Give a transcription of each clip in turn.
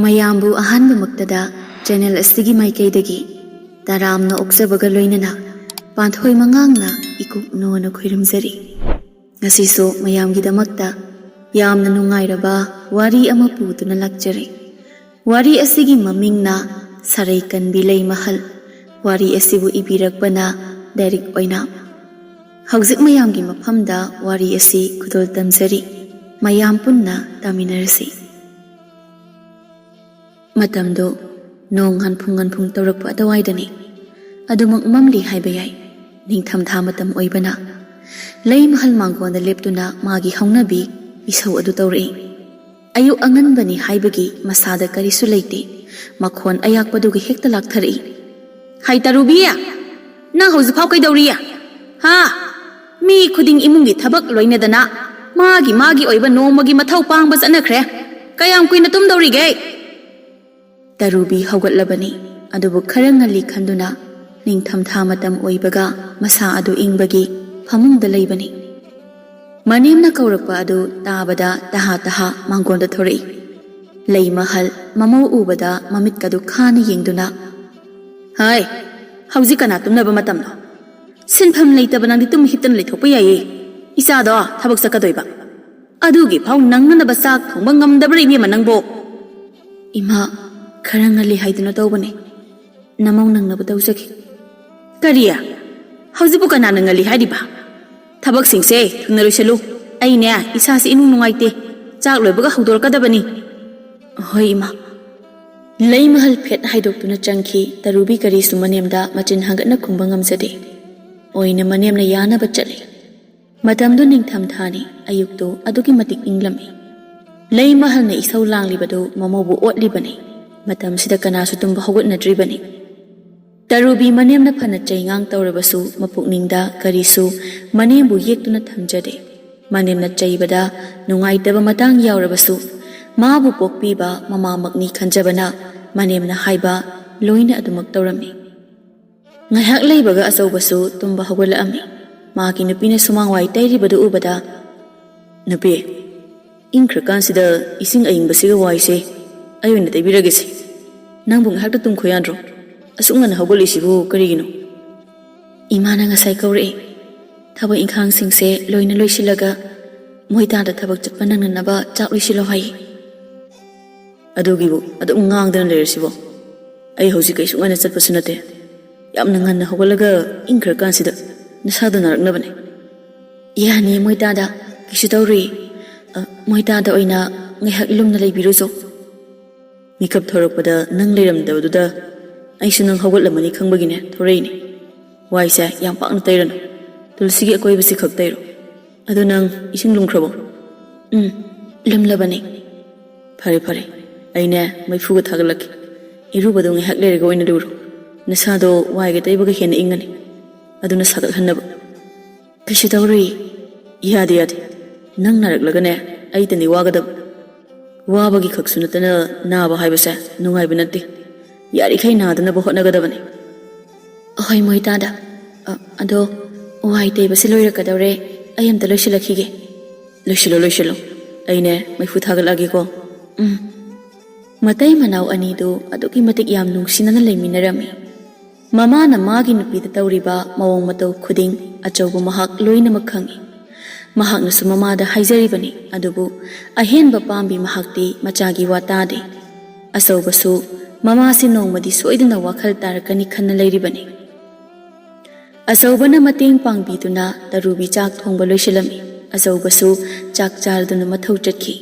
ꯃꯌꯥꯝꯕꯨ ꯑꯍꯥꯟꯕꯃꯛꯇꯗ ꯆꯦꯅꯦꯜ ꯑꯁꯤꯒꯤ ꯃꯥꯏꯀꯩꯗꯒꯤ ꯇꯔꯥꯝꯅ ꯑꯣꯛꯆꯕꯒ ꯂꯣꯏꯅꯅ ꯄꯥꯟꯊꯣꯏ ꯃꯉꯥꯡꯅ ꯏꯀꯨꯞꯅꯣꯅ ꯈꯣꯏꯔꯝꯖꯔꯤ꯫ ꯉꯁꯤꯁꯨ ꯃꯌꯥꯝꯒꯤꯗꯃꯛꯇ ꯌꯥꯝꯅ ꯅꯨꯡꯉꯥꯏꯔꯕ ꯋꯥꯔꯤ ꯑꯃ ꯄꯨꯗꯨꯅ ꯂꯥꯛꯆꯔꯤ꯫ ꯋꯥꯔꯤ ꯑꯁꯤꯒꯤ ꯃꯃꯤꯡꯅ ꯁꯔꯩ ꯀꯟꯕꯤ ꯂꯩꯃꯍꯜ꯫ ꯋꯥꯔꯤ ꯑꯁꯤꯕꯨ ꯏꯕꯤꯔꯛꯄꯅ ꯗꯥꯏꯔꯦꯛ ꯑꯣꯏꯅ ꯍꯧꯖꯤꯛ ꯃꯌꯥꯝꯒꯤ ꯃꯐꯝꯗ ꯋꯥꯔꯤ ꯑꯁꯤ ꯈꯨꯗꯣꯜ ꯇꯝꯖꯔꯤ꯫ ꯃꯌꯥꯝ ꯄꯨꯟꯅ ꯇꯥꯃꯤꯟꯅꯔꯁꯤ꯫ ꯃꯇꯝꯗꯨ ꯅꯣꯡ ꯍꯟꯐꯨꯡ ꯇꯧꯔꯛꯄ ꯑꯗꯨꯋꯥꯏꯗꯅꯤ꯫ ꯑꯗꯨꯃꯛ ꯃꯝꯂꯤ ꯍꯥꯏꯕ ꯌꯥꯏ꯫ ꯅꯤꯡꯊꯝꯊꯥ ꯃꯇꯝ ꯑꯣꯏꯕꯅ ꯂꯩꯃꯍꯜ ꯃꯥꯡꯒꯣꯟꯗ ꯂꯦꯞꯇꯨꯅ ꯃꯥꯒꯤ ꯍꯧꯅꯕꯤ ꯏꯁꯧ ꯑꯗꯨ ꯇꯧꯔꯛꯏ꯫ ꯑꯌꯨꯛ ꯑꯉꯟꯕꯅꯤ ꯍꯥꯏꯕꯒꯤ ꯃꯁꯥꯗ ꯀꯔꯤꯁꯨ ꯂꯩꯇꯦ꯫ ꯃꯈꯣꯟ ꯑꯌꯥꯛꯄꯗꯨꯒ ꯍꯦꯛꯇ ꯂꯥꯛꯊꯔꯛꯏ꯫ ꯍꯩ ꯇꯔꯨꯕꯤ, ꯅꯪ ꯍꯧꯖꯤꯛꯐꯥꯎ ꯀꯩꯗꯧꯔꯤ? ꯃꯤ ꯈꯨꯗꯤꯡ ꯏꯃꯨꯡꯒꯤ ꯊꯕꯛ ꯂꯣꯏꯅꯗꯅ ꯃꯥꯒꯤ ꯑꯣꯏꯕ ꯅꯣꯡꯃꯒꯤ ꯃꯊꯧ ꯄꯥꯡꯕ ꯆꯠꯅꯈ꯭ꯔꯦ꯫ ꯀꯌꯥꯝ ꯀꯨꯏꯅ ꯇꯨꯝꯗꯧꯔꯤꯒꯦ? ꯇꯔꯨꯕꯤ ꯍꯧꯒꯠꯂꯕꯅꯤ꯫ ꯑꯗꯨꯕꯨ ꯈꯔ ꯉꯜꯂꯤ ꯈꯟꯗꯨꯅ ꯅꯤꯡꯊꯝꯊꯥ ꯃꯇꯝ ꯑꯣꯏꯕꯒ ꯃꯁꯥ ꯑꯗꯨ ꯏꯪꯕꯒꯤ ꯐꯃꯨꯡꯗ ꯂꯩꯕꯅꯤ꯫ ꯃꯅꯦꯝꯅ ꯀꯧꯔꯛꯄ ꯑꯗꯨ ꯇꯥꯕꯗ ꯇꯍꯥ ꯃꯥꯡꯒꯣꯟꯗ ꯊꯣꯔꯛꯏ꯫ ꯂꯩꯃꯍꯜ ꯃꯃꯧ ꯎꯕꯗ ꯃꯃꯤꯠꯀꯗꯨ ꯈꯥꯅ ꯌꯦꯡꯗꯨꯅ, ꯍꯩ, ꯍꯧꯖꯤꯛ ꯀꯅꯥ ꯇꯨꯝꯅꯕ ꯃꯇꯝꯅꯣ? ꯁꯤꯟꯐꯝ ꯂꯩꯇꯕ ꯅꯪꯗꯤ ꯇꯨꯝ ꯍꯤꯞꯇꯅ ꯂꯩꯊꯣꯛꯄ ꯌꯥꯏꯌꯦ꯫ ꯏꯆꯥꯗꯣ ꯊꯕꯛ ꯆꯠꯀꯗꯣꯏꯕ, ꯑꯗꯨꯒꯤ ꯐꯥꯎ ꯅꯪꯅꯅꯕ ꯆꯥꯛ ꯊꯣꯡꯕ ꯉꯝꯗꯕ꯭ꯔꯥ ꯏꯕꯦꯝꯃ ꯅꯪꯕꯣ? ꯏꯃꯥ, ꯈꯔ ꯉꯜꯂꯤ ꯍꯥꯏꯗꯨꯅ ꯇꯧꯕꯅꯦ꯫ ꯅꯃꯧ ꯅꯪꯅꯕ ꯇꯧꯖꯒꯦ꯫ ꯀꯔꯤ? ꯍꯧꯖꯤꯛꯄꯨ ꯀꯅꯥꯅ ꯉꯜꯂꯤ ꯍꯥꯏꯔꯤꯕ? ꯊꯕꯛꯁꯤꯡꯁꯦ ꯊꯨꯅ ꯂꯣꯏꯁꯜꯂꯨ꯫ ꯑꯩꯅꯦ ꯏꯁꯥꯁꯦ ꯏꯅꯨꯡ ꯅꯨꯡꯉꯥꯏꯇꯦ꯫ ꯆꯥꯛ ꯂꯣꯏꯕꯒ ꯍꯧꯗꯣꯔꯛꯀꯗꯕꯅꯤ꯫ ꯍꯣꯏ ꯏꯃꯥ꯫ ꯂꯩꯃꯍꯜ ꯐꯦꯠ ꯍꯥꯏꯗꯣꯛꯇꯨꯅ ꯆꯪꯈꯤ꯫ ꯇꯔꯨꯕꯤ ꯀꯔꯤꯁꯨ ꯃꯅꯦꯝꯗ ꯃꯆꯤꯟ ꯍꯥꯡꯒꯠꯅ ꯈꯨꯝꯕ ꯉꯝꯖꯗꯦ꯫ ꯑꯣꯏꯅ ꯃꯅꯦꯝꯅ ꯌꯥꯅꯕ ꯆꯠꯂꯤ꯫ ꯃꯇꯝꯗꯨ ꯅꯤꯡꯊꯝꯊꯥꯅꯤ꯫ ꯑꯌꯨꯛꯇꯨ ꯑꯗꯨꯛꯀꯤ ꯃꯇꯤꯛ ꯏꯪꯂꯝꯃꯤ꯫ ꯂꯩꯃꯍꯜꯅ ꯏꯁꯧ ꯂꯥꯡꯂꯤꯕꯗꯨ ꯃꯃꯧꯕꯨ ꯑꯣꯠꯂꯤꯕꯅꯤ꯫ ꯃꯇꯝꯁꯤꯗ ꯀꯅꯥꯁꯨ ꯇꯨꯝꯕ ꯍꯧꯒꯠꯅꯗ꯭ꯔꯤꯕꯅꯤ꯫ ꯇꯔꯨꯕꯤ ꯃꯅꯦꯝꯅ ꯐꯅ ꯆꯩꯉꯥꯡ ꯇꯧꯔꯕꯁꯨ ꯃꯄꯨꯛꯅꯤꯡꯗ ꯀꯔꯤꯁꯨ ꯃꯅꯦꯝꯕꯨ ꯌꯦꯛꯇꯨꯅ ꯊꯝꯖꯗꯦ꯫ ꯃꯅꯦꯝꯅ ꯆꯩꯕꯗ ꯅꯨꯡꯉꯥꯏꯇꯕ ꯃꯇꯥꯡ ꯌꯥꯎꯔꯕꯁꯨ ꯃꯥꯕꯨ ꯄꯣꯛꯄꯤꯕ ꯃꯃꯥꯃꯛꯅꯤ ꯈꯟꯖꯕꯅ ꯃꯅꯦꯝꯅ ꯍꯥꯏꯕ ꯂꯣꯏꯅ ꯑꯗꯨꯃꯛ ꯇꯧꯔꯝꯃꯤ꯫ ꯉꯥꯏꯍꯥꯛ ꯂꯩꯕꯒ ꯑꯆꯧꯕꯁꯨ ꯇꯨꯝꯕ ꯍꯧꯒꯠꯂꯛꯑꯝꯃꯤ꯫ ꯃꯥꯒꯤ ꯅꯨꯄꯤꯅ ꯁꯨꯃꯥꯡꯋꯥꯏ ꯇꯩꯔꯤꯕꯗꯨ ꯎꯕꯗ, ꯅꯨꯄꯤ, ꯏꯪꯈ꯭ꯔꯀꯥꯟꯁꯤꯗ ꯏꯁꯤꯡ ꯑꯏꯪꯕꯁꯤꯒ ꯋꯥꯏꯁꯦ ꯑꯩ ꯑꯣꯏꯅ ꯇꯩꯕꯤꯔꯒꯦꯁꯦ꯫ ꯅꯪꯕꯨ ꯉꯥꯏꯍꯥꯛꯇ ꯇꯨꯝꯈꯣ ꯌꯥꯗ꯭ꯔꯣ? ꯑꯁꯨꯛ ꯉꯟꯅ ꯍꯧꯒꯠꯂꯤꯁꯤꯕꯨ ꯀꯔꯤꯒꯤꯅꯣ? ꯏꯃꯥꯅ ꯉꯁꯥꯏ ꯀꯧꯔꯛꯏ꯫ ꯊꯕꯛ ꯏꯪꯈꯥꯡꯁꯤꯡꯁꯦ ꯂꯣꯏꯅ ꯂꯣꯏꯁꯤꯜꯂꯒ ꯃꯣꯏꯗꯥꯗ ꯊꯕꯛ ꯆꯠꯄ ꯅꯪꯅꯅꯕ ꯆꯥꯛ ꯂꯣꯏꯁꯤꯜꯂꯣ ꯍꯥꯏꯌꯦ꯫ ꯑꯗꯨꯒꯤꯕꯨ ꯑꯗꯨꯝ ꯉꯥꯡꯗꯅ ꯂꯩꯔꯁꯤꯕꯣ? ꯑꯩ ꯍꯧꯖꯤꯛ ꯀꯩꯁꯨ ꯉꯟꯅ ꯆꯠꯄꯁꯨ ꯅꯠꯇꯦ꯫ ꯌꯥꯝꯅ ꯉꯟꯅ ꯍꯧꯒꯠꯂꯒ ꯏꯪꯈ꯭ꯔꯀꯥꯟꯁꯤꯗ ꯅꯁꯥꯗꯣ ꯅꯥꯔꯛꯅꯕꯅꯦ꯫ ꯌꯥꯅꯤꯌꯦ ꯃꯣꯏꯗꯥꯗ, ꯀꯩꯁꯨ ꯇꯧꯔꯨꯏ꯫ ꯃꯣꯏꯗꯥꯗ ꯑꯣꯏꯅ ꯉꯥꯏꯍꯥꯛ ꯂꯨꯝꯅ ꯂꯩꯕꯤꯔꯨꯆꯣ꯫ ꯃꯤꯀꯞ ꯊꯣꯔꯛꯄꯗ ꯅꯪ ꯂꯩꯔꯝꯗꯕꯗꯨꯗ ꯑꯩꯁꯨ ꯅꯪ ꯍꯧꯒꯠꯂꯝꯃꯅꯤ ꯈꯪꯕꯒꯤꯅꯦ ꯊꯣꯔꯛꯏꯅꯦ꯫ ꯋꯥꯏꯁꯦ ꯌꯥꯝ パꯛꯅ ꯇꯩꯔꯅꯨ꯫ ꯇꯨꯜꯁꯤꯒꯤ ꯑꯀꯣꯏꯕꯁꯤ ꯈꯛ ꯇꯩꯔꯣ꯫ ꯑꯗꯨ ꯅꯪ ꯏꯁꯤꯡ ꯂꯨꯝꯈ꯭ꯔꯕꯣ? ꯂꯨꯝꯂꯕꯅꯤ꯫ ꯐꯔꯦ, ꯑꯩꯅꯦ ꯃꯩꯐꯨꯒ ꯊꯥꯒꯠꯂꯛꯀꯦ꯫ ꯏꯔꯨꯕꯗꯣ ꯉꯥꯏꯍꯥꯛ ꯂꯩꯔꯒ ꯑꯣꯏꯅ ꯂꯨꯔꯣ꯫ ꯅꯁꯥꯗꯣ ꯋꯥꯏꯒ ꯇꯩꯕꯒ ꯍꯦꯟꯅ ꯏꯪꯒꯅꯤ꯫ ꯑꯗꯨꯅ ꯁꯥꯒꯠꯍꯟꯅꯕ꯫ ꯀꯩꯁꯨ ꯇꯧꯔꯨꯏ꯫ ꯌꯥꯗꯦ, ꯅꯪ ꯅꯥꯔꯛꯂꯒꯅꯦ ꯑꯩꯇꯅꯤ ꯋꯥꯒꯗꯕ꯫ ꯋꯥꯕꯒꯤ ꯈꯛꯁꯨ ꯅꯠꯇꯅ ꯅꯥꯕ ꯍꯥꯏꯕꯁꯦ ꯅꯨꯡꯉꯥꯏꯕ ꯅꯠꯇꯦ꯫ ꯌꯥꯔꯤꯈꯩ ꯅꯥꯗꯅꯕ ꯍꯣꯠꯅꯒꯗꯕꯅꯤ꯫ ꯍꯣꯏ ꯃꯣꯏꯗꯥꯗ꯫ ꯑꯗꯣ ꯋꯥꯏ ꯇꯩꯕꯁꯤ ꯂꯣꯏꯔꯛꯀꯗꯧꯔꯦ꯫ ꯑꯩ ꯑꯝꯇ ꯂꯣꯏꯁꯤꯜꯂꯛꯈꯤꯒꯦ꯫ ꯂꯣꯏꯁꯤꯜꯂꯣ꯫ ꯑꯩꯅꯦ ꯃꯩꯐꯨ ꯊꯥꯒꯠꯂꯛꯑꯒꯦꯀꯣ꯫ ꯃꯇꯩ ꯃꯅꯥꯎ ꯑꯅꯤꯗꯨ ꯑꯗꯨꯛꯀꯤ ꯃꯇꯤꯛ ꯌꯥꯝ ꯅꯨꯡꯁꯤꯅꯅ ꯂꯩꯃꯤꯟꯅꯔꯝꯃꯤ꯫ ꯃꯃꯥꯅ ꯃꯥꯒꯤ ꯅꯨꯄꯤꯗ ꯇꯧꯔꯤꯕ ꯃꯑꯣꯡ ꯃꯇꯧ ꯈꯨꯗꯤꯡ ꯑꯆꯧꯕ ꯃꯍꯥꯛ ꯂꯣꯏꯅꯃꯛ ꯈꯪꯏ꯫ ꯃꯍꯥꯛꯅꯁꯨ ꯃꯃꯥꯗ ꯍꯥꯏꯖꯔꯤꯕꯅꯤ꯫ ꯑꯗꯨꯕꯨ ꯑꯍꯦꯟꯕ ꯄꯥꯝꯕꯤ ꯃꯍꯥꯛꯇꯤ ꯃꯆꯥꯒꯤ ꯋꯥ ꯇꯥꯗꯦ꯫ ꯑꯆꯧꯕꯁꯨ ꯃꯃꯥꯁꯤ ꯅꯣꯡꯃꯗꯤ ꯁꯣꯏꯗꯅ ꯋꯥꯈꯜ ꯇꯥꯔꯛꯀꯅꯤ ꯈꯟꯅ ꯂꯩꯔꯤꯕꯅꯤ꯫ ꯑꯆꯧꯕꯅ ꯃꯇꯦꯡ ꯄꯥꯡꯕꯤꯗꯨꯅ ꯇꯔꯨꯕꯤ ꯆꯥꯛ ꯊꯣꯡꯕ ꯂꯣꯏꯁꯤꯜꯂꯝꯃꯤ꯫ ꯑꯆꯧꯕꯁꯨ ꯆꯥꯛ ꯆꯥꯔꯗꯨꯅ ꯃꯊꯧ ꯆꯠꯈꯤ꯫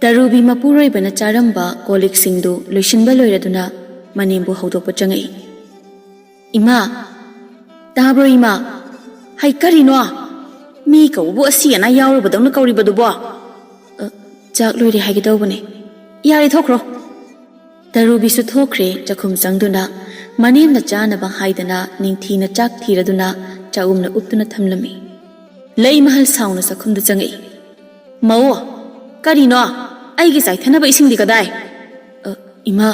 ꯇꯔꯨꯕꯤ ꯃꯄꯨꯔꯣꯏꯕꯅ ꯆꯥꯔꯝꯕ ꯀꯣꯜꯂꯤꯛꯁꯤꯡꯗꯨ ꯂꯣꯏꯁꯤꯟꯕ ꯂꯣꯏꯔꯗꯨꯅ ꯃꯅꯦꯝꯕꯨ ꯍꯧꯗꯣꯛꯄ ꯆꯪꯉꯛꯏ꯫ ꯏꯃꯥ, ꯇꯥꯕ꯭ꯔꯣ ꯏꯃꯥ? ꯍꯩ ꯀꯔꯤꯅꯣ? ꯃꯤ ꯀꯧꯕꯕꯨ ꯑꯁꯤ ꯑꯅꯥ ꯌꯥꯎꯔꯕꯗꯧꯅ ꯀꯧꯔꯤꯕꯗꯨꯕꯣ? ꯆꯥꯛ ꯂꯣꯏꯔꯦ ꯍꯥꯏꯒꯦ ꯇꯧꯕꯅꯦ꯫ ꯌꯥꯔꯦ ꯊꯣꯛꯈ꯭ꯔꯣ꯫ ꯇꯔꯨꯕꯤꯁꯨ ꯊꯣꯛꯈ꯭ꯔꯦ ꯆꯥꯛꯈꯨꯝ ꯆꯪꯗꯨꯅ꯫ ꯃꯅꯦꯝꯅ ꯆꯥꯅꯕ ꯍꯥꯏꯗꯅ ꯅꯤꯡꯊꯤꯅ ꯆꯥꯛ ꯊꯤꯔꯗꯨꯅ ꯆꯥꯛꯎꯝꯅ ꯎꯞꯇꯨꯅ ꯊꯝꯂꯝꯃꯤ꯫ ꯂꯩꯃꯍꯜ ꯁꯥꯎꯅ ꯆꯥꯛꯈꯨꯝꯗ ꯆꯪꯉꯛꯏ꯫ ꯃꯧ, ꯀꯔꯤꯅꯣ? ꯑꯩꯒꯤ ꯆꯥꯏꯊꯅꯕ ꯏꯁꯤꯡꯗꯤ ꯀꯗꯥꯏ? ꯏꯃꯥ,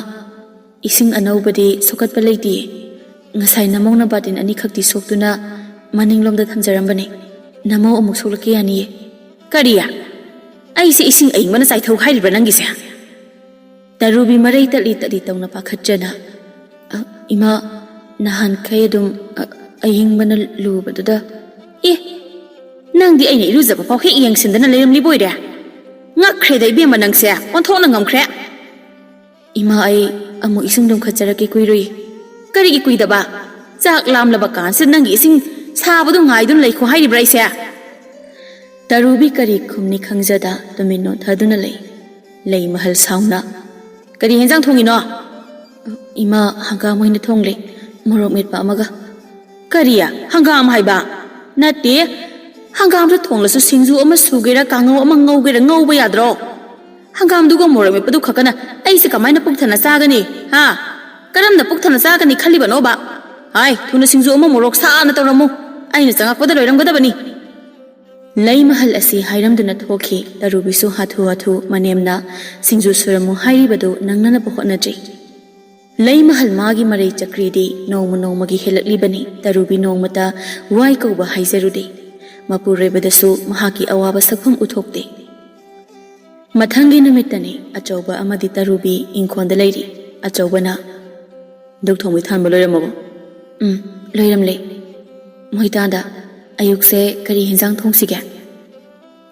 ꯏꯁꯤꯡ ꯑꯅꯧꯕꯗꯤ ꯁꯣꯛꯀꯠꯄ ꯂꯩꯇꯦ꯫ ꯉꯁꯥꯏ ꯅꯃꯧꯅ ꯕꯥꯇꯤꯟ ꯑꯅꯤꯈꯛꯇꯤ ꯁꯣꯛꯇꯨꯅ ꯃꯅꯤꯡꯂꯣꯝꯗ ꯊꯝꯖꯔꯝꯕꯅꯦ꯫ ꯅꯃꯧ ꯑꯃꯨꯛ ꯁꯣꯛꯂꯛꯀꯦ ꯌꯥꯅꯤꯌꯦ꯫ ꯀꯔꯤ? ꯑꯩꯁꯦ ꯏꯁꯤꯡ ꯑꯏꯪꯕꯅ ꯆꯥꯏꯊꯧ ꯍꯥꯏꯔꯤꯕ꯭ꯔꯥ ꯅꯪꯒꯤꯁꯦ? Tarubi maray tali tawna pakhatjana. Ima nahan kay adum aying bana lubaduda. Nangdi ayna iluzaba paw hek yangsindana layramli boyda. Ngakhreda ibema nangse onthokna ngamkhre. Ima ay amu isingdum khatjarake kuirui. Karigi kuidaba chak lamlaba kanse nangi ising sabadu ngaidun leikho hairibra ise. Tarubi kari khumni khangjada tumino thaduna lei mahal sauna. Kari henjang thongino? Ima hangam hoina thongle morok metpa amaga. Kariya hangam haiba natte hangam da thonglasu singju ama sugera kangau ama ngaugera ngauba yadro. Hangam duga morok metpadu khakana aise kamaina pukthana chagani ha karamda pukthana chagani khaliba no ba hai thuna singju ama morok sa na tawramu aina changakpada loiramgadabani. Lay mahal asi hairamduna thoki Tarubisu hathu manemna singju suramu hairibadu nangnana pohotnajai. Lay mahal magi marai chakridi nongmagi helaklibani Tarubi nongmata wai kauba haizarude mapurebadasu mahaki awaba sakpham uthokte. Mathangi numitani achauba amadi Tarubi inkhonda lairi achaubana duk thongmi thanba loiramabo loiramle moitada ayukse kari hinjang thongsige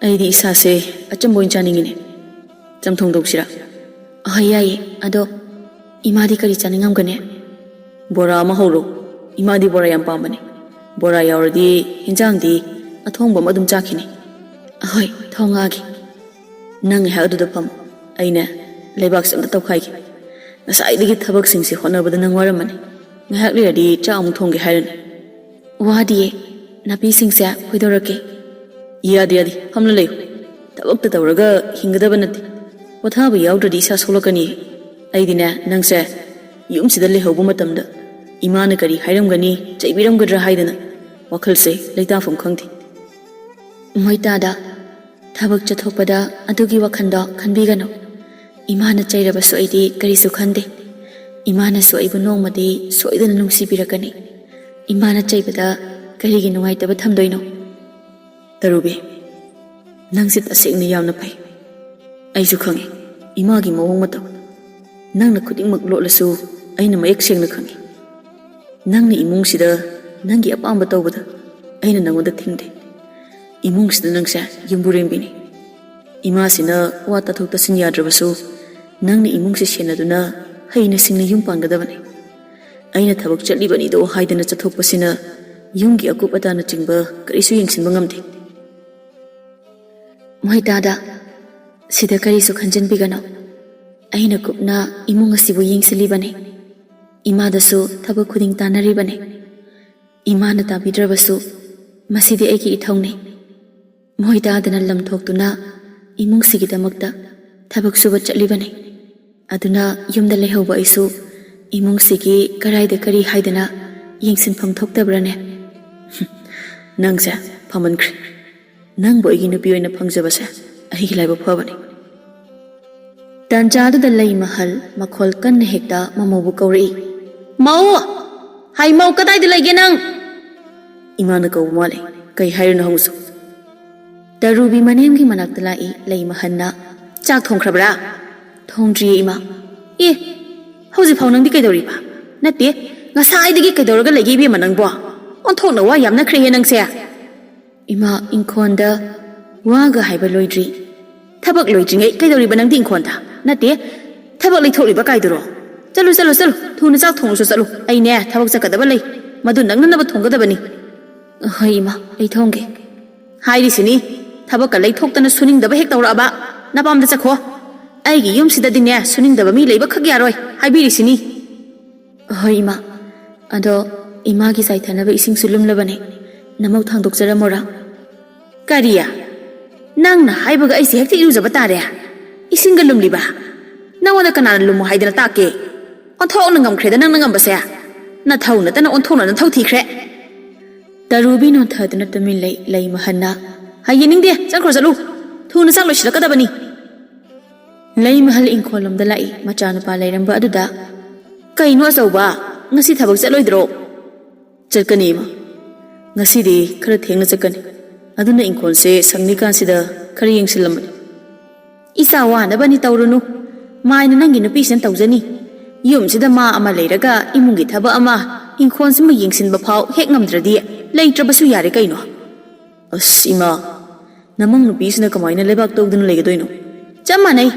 aidi isase achamboin chaningine chamthong doksira ayaye ado imadi kari chaningam gane bora ma horo imadi bora yam pambane bora yaurdi hinjang di athongba madum chakhine ahoi thongagi nang ha adu pam aina leibak sam tawkhai ki nasai digi thabak singsi honabada nang waramane ngahak leradi cha amu thongge hairan wadi napi singse khoidorake yadi hamla lay tabak tawraga hinggadaba nati pothaba yaudradi isa solakani aidina nangse yumsida lehauba matamda imana kari hairamgani chaibiramgadra haidana wakhalse leitafam khangthi moitada thabak chathokpada adugi wakhanda khanbigano imana chairabasu aidi karisu khande imana su aibu nongmadi soidana nungsibirakani imana chaibada karigi nungaitaba thamdoino. Tarubi nangsit asengna yamna pai aisu khangi imagi mawong mataw nangna khudingmak lolasu aina mayak sengna khangi nangna imungsida nangi apamba tawbada aina nangoda thingde imungsida nangsa yumburembini imasina wata thokta sin yadrabasu nangna imungsi senaduna haina singna yum pangadabani aina thabak chatlibani do haidana chathokpasina yumgi akup adana chingba karisu yengsinba ngamde moitada sida karisu khanjanbigano aina kupna imung asibu yengsilibane imadasu thabak khuding tanaribane imana tabidrabasu masidi aiki ithongne moidadana lamthoktuna imung sigidamakta thabak suba chatlibane aduna yumda lehauba isu imung sigi karaida kari haidana yengsinpham thoktabrane nangse phamankri nangbo igi nupi oina phangjabase ahi laiba phabani tanjadu da lay mahal makhol kan hekta mamobu kauri mau hai mau kadai de lege nang imana ko male kai hairna hongsu Tarubi manemgi manakta lai lay mahanna chak thongkhrabra thongdri ima hauji phau nangdi kaidori ba natte ngasai digi kaidoraga lege bi manangbo onthokna wa yamna khre he nangse ima inkhonda waga haiba loidri thabak loidringai kaidori banangdi inkhonda natte thabak leithori ba kaidoro chalu thuna chak thongsu chalu aine thabak chakadaba lei madu nangna ba thonggadabani hoi ima ei thongge hairi sini thabak ka leithoktana suningdaba hek tawraba napamda chakho aigi yumsida dine suningdaba mi leiba khak yaroi haibiri sini hoi ima ado imagi saithanaba ising sulumlabane namau thangdokjaramora kariya nangna haibaga aisi hekti irujaba tare isingga lumliba nangona kanana lumu haidana take onthokna ngamkhreda nangna ngambase na thauna tana onthokna na thauthikre Tarubi no thadna tamil lay mahanna hayeningde chakro chalu thuna chaklo silakadabani lay mahal inkolom da lai machana pa lairamba aduda kaino achauba ngasi thabak chaloidro chakani ma ngasi di khara thengna chakani aduna inkhon se sangni kan sida khari yengsilam isa wa na bani tawrunu ꯃꯥꯏꯅ ꯅꯪꯒꯤ ꯅꯨꯄꯤꯁꯤꯅ ꯇꯧꯖꯅꯤ ꯌꯨꯝꯁꯤꯗ ꯃꯥ ꯑꯃ ꯂꯩꯔꯒ ꯏꯃꯨꯡꯒꯤ ꯊꯕꯛ ꯑꯃ ꯏꯪꯈꯣꯜꯁꯤꯃ ꯌꯦꯡꯁꯤꯟꯕ ꯐꯥꯎ ꯍꯦꯛ ꯉꯝꯗ꯭ꯔꯗꯤ ꯂꯩꯇ꯭ꯔꯕꯁꯨ ꯌꯥꯔꯦ ꯀꯩꯅꯣ ꯑꯁ ꯏꯃꯥ ꯅꯃꯪ ꯅꯨꯄꯤꯁꯤꯅ ꯀꯃꯥꯏꯅ ꯂꯩꯕꯥꯛ ꯇꯧꯗꯨꯅ ꯂꯩꯒꯗꯣꯏꯅꯣ ꯆꯞ ꯃꯥꯟꯅꯩ